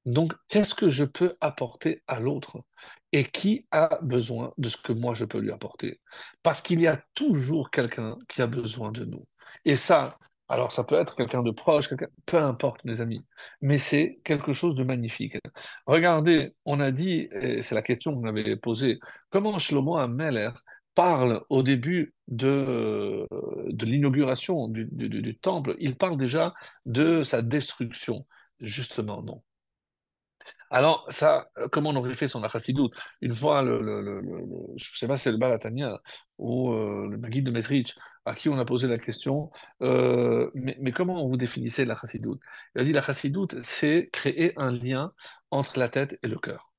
Donc, qu'est-ce que je peux apporter à l'autre et qui a besoin de ce que moi je peux lui apporter? Parce qu'il y a toujours quelqu'un qui a besoin de nous. Et ça, alors ça peut être quelqu'un de proche, peu importe, mes amis, mais c'est quelque chose de magnifique. Regardez, on a dit, et c'est la question qu'on avait posée, comment Shlomo Ameler parle au début de l'inauguration du temple, il parle déjà de sa destruction. Justement, non. Alors, ça, comment on aurait fait son chassidoute? Une fois, je sais pas si c'est le Baal Hatanya ou le Maguide de Mesrich, à qui on a posé la question, mais comment vous définissez la chassidoute? Il a dit la chassidoute, c'est créer un lien entre la tête et le cœur.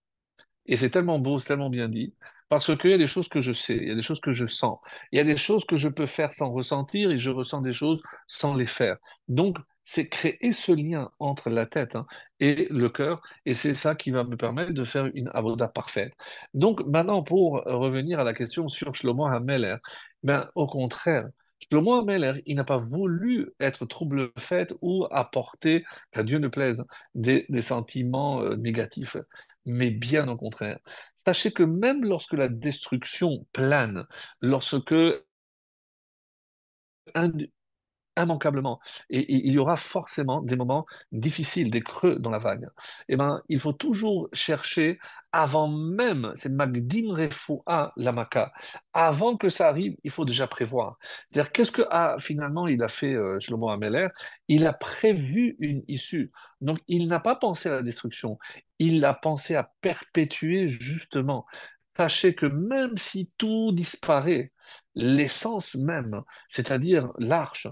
Et c'est tellement beau, c'est tellement bien dit, parce qu'il y a des choses que je sais, il y a des choses que je sens, il y a des choses que je peux faire sans ressentir et je ressens des choses sans les faire. Donc, c'est créer ce lien entre la tête, hein, et le cœur, et c'est ça qui va me permettre de faire une avoda parfaite. Donc, maintenant, pour revenir à la question sur Shlomo HaMeler, ben, au contraire, Shlomo HaMeler, il n'a pas voulu être trouble-fête ou apporter, qu'à Dieu ne plaise, des sentiments négatifs, mais bien au contraire. Sachez que même lorsque la destruction plane, lorsque un, immanquablement. Et il y aura forcément des moments difficiles, des creux dans la vague. Eh ben, il faut toujours chercher avant même, c'est Magdim Refoua Lamaka, avant que ça arrive, il faut déjà prévoir. C'est-à-dire, qu'est-ce que finalement il a fait Shlomo Ameler? Il a prévu une issue. Donc, il n'a pas pensé à la destruction, il a pensé à perpétuer justement. Sachez que même si tout disparaît, l'essence même, c'est-à-dire l'arche,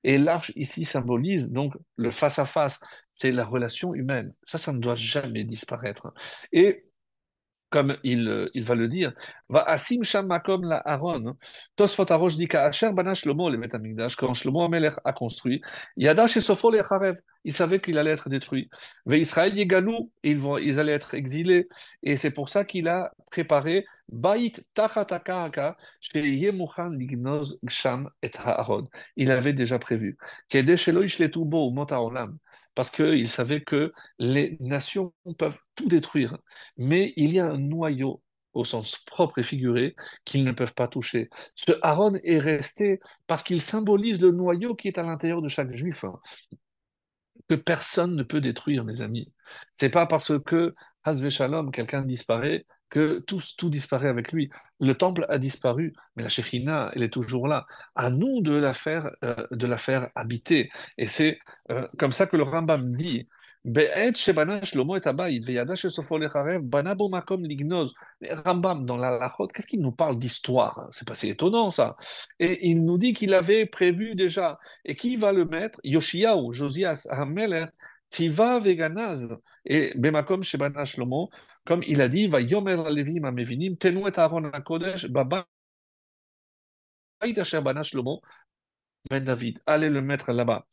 et l'arche ici symbolise donc le face-à-face, c'est la relation humaine. Ça ne doit jamais disparaître. Et comme il va le dire, va asim sham makom la Aaron. Tosfot Arosh dit qu'Asher bana Shlomo le Beth Amikdash, quand Shlomo Amelech a construit, Yada shesofo lecharev, il savait qu'il allait être détruit. Ve Israël yegalou, ils allaient être exilés, et c'est pour ça qu'il a préparé Bait tachat hakarka, sheyeh mukhan lignoz sham et Aaron. Il avait déjà prévu. Kedeh shelo yishletu bo umot haolam, parce qu'il savait que les nations peuvent tout détruire, mais il y a un noyau au sens propre et figuré qu'ils ne peuvent pas toucher. Ce Aaron est resté parce qu'il symbolise le noyau qui est à l'intérieur de chaque juif, hein, que personne ne peut détruire, mes amis. C'est pas parce que, Hasvé Shalom, quelqu'un disparaît, que tout disparaît avec lui. Le temple a disparu, mais la Shekhinah, elle est toujours là. À nous de la faire habiter. Et c'est comme ça que le Rambam dit. Be'et shebana Shlomo et Abayit, veyada shesofo lecharev, bana bo makom lignoz. Mais Rambam, dans la Lachot, qu'est-ce qu'il nous parle d'histoire, hein? C'est pas si étonnant, ça. Et il nous dit qu'il avait prévu déjà. Et qui va le mettre? Yoshiyahu, Josias, Hameler, Tiva Veganaz, et Bemakom Shebana Shlomo, comme il a dit, va Yomer Levim Amevinim, Tenu et Aaron Kodesh, Baba Shebana Shlomo, Ben David, allez le mettre là-bas.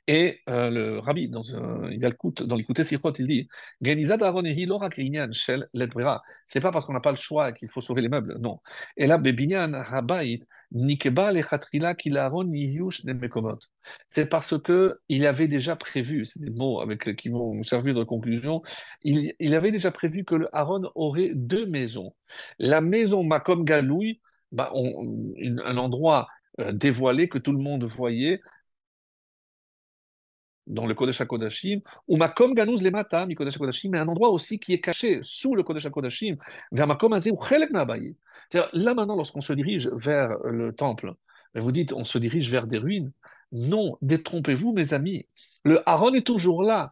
Et le rabbi, dans l'écouté Sichot, il dit Genizat Aaron ehi lo rak inyan shel let brera. C'est pas parce qu'on n'a pas le choix qu'il faut sauver les meubles, non. Et là, bebinyan habayit nikeba lechatrila ki Aaron yiyu shne mekomot. C'est parce que il avait déjà prévu, c'est des mots qui vont nous servir de conclusion, il avait déjà prévu que le Aaron aurait deux maisons. La maison Makom Galoui, bah, un endroit dévoilé que tout le monde voyait, dans le Kodesh HaKodashim, ou Makom Ganuz Lemata, mi Kodesh HaKodashim, mais un endroit aussi qui est caché sous le Kodesh HaKodashim, vers Makom Azeh ou Chelek Nabayit. C'est-à-dire, là maintenant, lorsqu'on se dirige vers le temple, vous dites, on se dirige vers des ruines. Non, détrompez-vous, mes amis. Le Aaron est toujours là,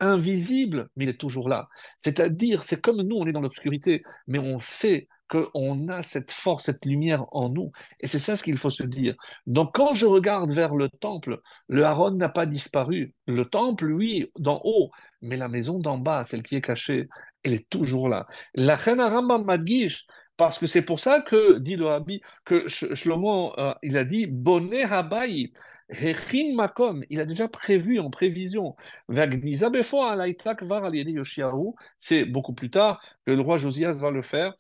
invisible, mais il est toujours là. C'est-à-dire, c'est comme nous, on est dans l'obscurité, mais on sait qu'on a cette force, cette lumière en nous. Et c'est ça ce qu'il faut se dire. Donc, quand je regarde vers le temple, le Haron n'a pas disparu. Le temple, oui, d'en haut, mais la maison d'en bas, celle qui est cachée, elle est toujours là. La reine Rambam Madgish, parce que c'est pour ça que, dit le Rabbi, que Shlomo, il a dit, Bonnet Habayit, Hechin Makom, il a déjà prévu en prévision. Vagniza Befo Alaïta Kvar Aliedi Yoshiahu, c'est beaucoup plus tard que le roi Josias va le faire.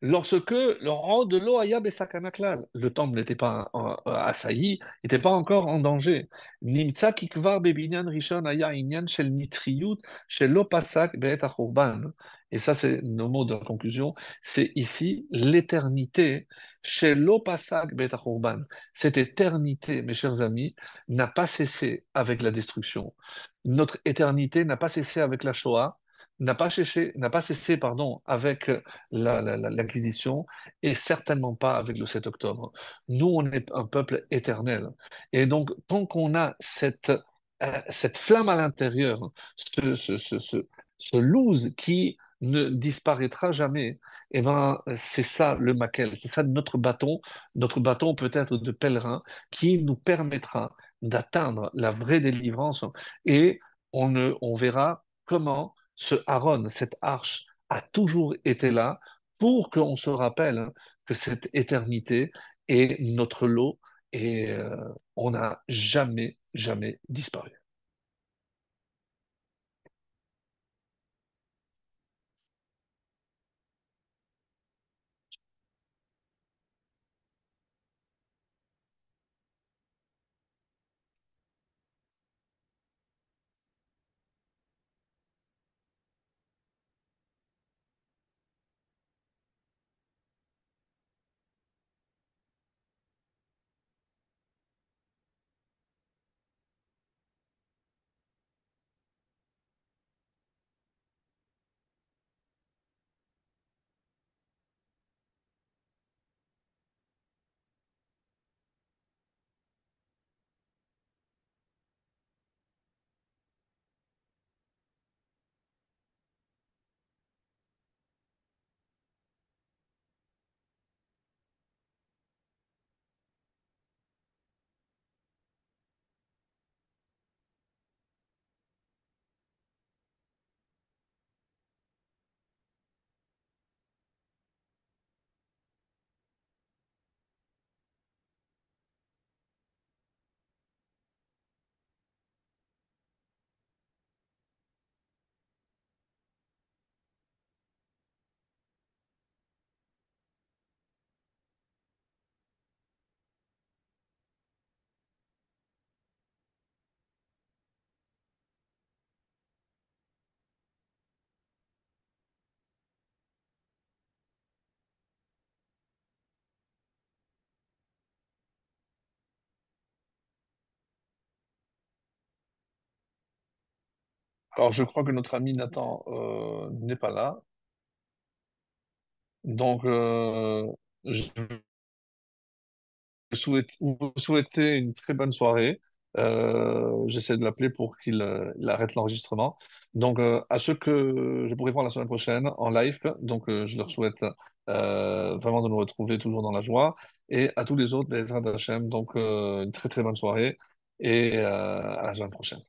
Lorsque le rang de l'Ohaya Besakanaklal, le temple n'était pas assailli, n'était pas encore en danger. Nimtsa Kikvar Bebinyan Rishon Aya Inyan Shel Nitriyut Shel Lo Pasak Be'et HaChurban. Et ça, c'est nos mots de conclusion. C'est ici l'éternité Shel Lo Pasak Be'et HaChurban. Cette éternité, mes chers amis, n'a pas cessé avec la destruction. Notre éternité n'a pas cessé avec la Shoah, n'a pas cessé, pardon, avec l'Inquisition et certainement pas avec le 7 octobre. Nous, on est un peuple éternel. Et donc, tant qu'on a cette cette flamme à l'intérieur, ce loose qui ne disparaîtra jamais, eh ben, c'est ça le Maquel, c'est ça notre bâton peut-être de pèlerin qui nous permettra d'atteindre la vraie délivrance et on verra comment ce Aaron, cette arche, a toujours été là pour qu'on se rappelle hein, que cette éternité est notre lot et on n'a jamais, jamais disparu. Alors, je crois que notre ami Nathan n'est pas là. Donc, je vous souhaiter une très bonne soirée. J'essaie de l'appeler pour il arrête l'enregistrement. Donc, à ceux que je pourrai voir la semaine prochaine en live, donc je leur souhaite vraiment de nous retrouver toujours dans la joie. Et à tous les autres, Bezrat Hachem, donc une très très bonne soirée et à la semaine prochaine.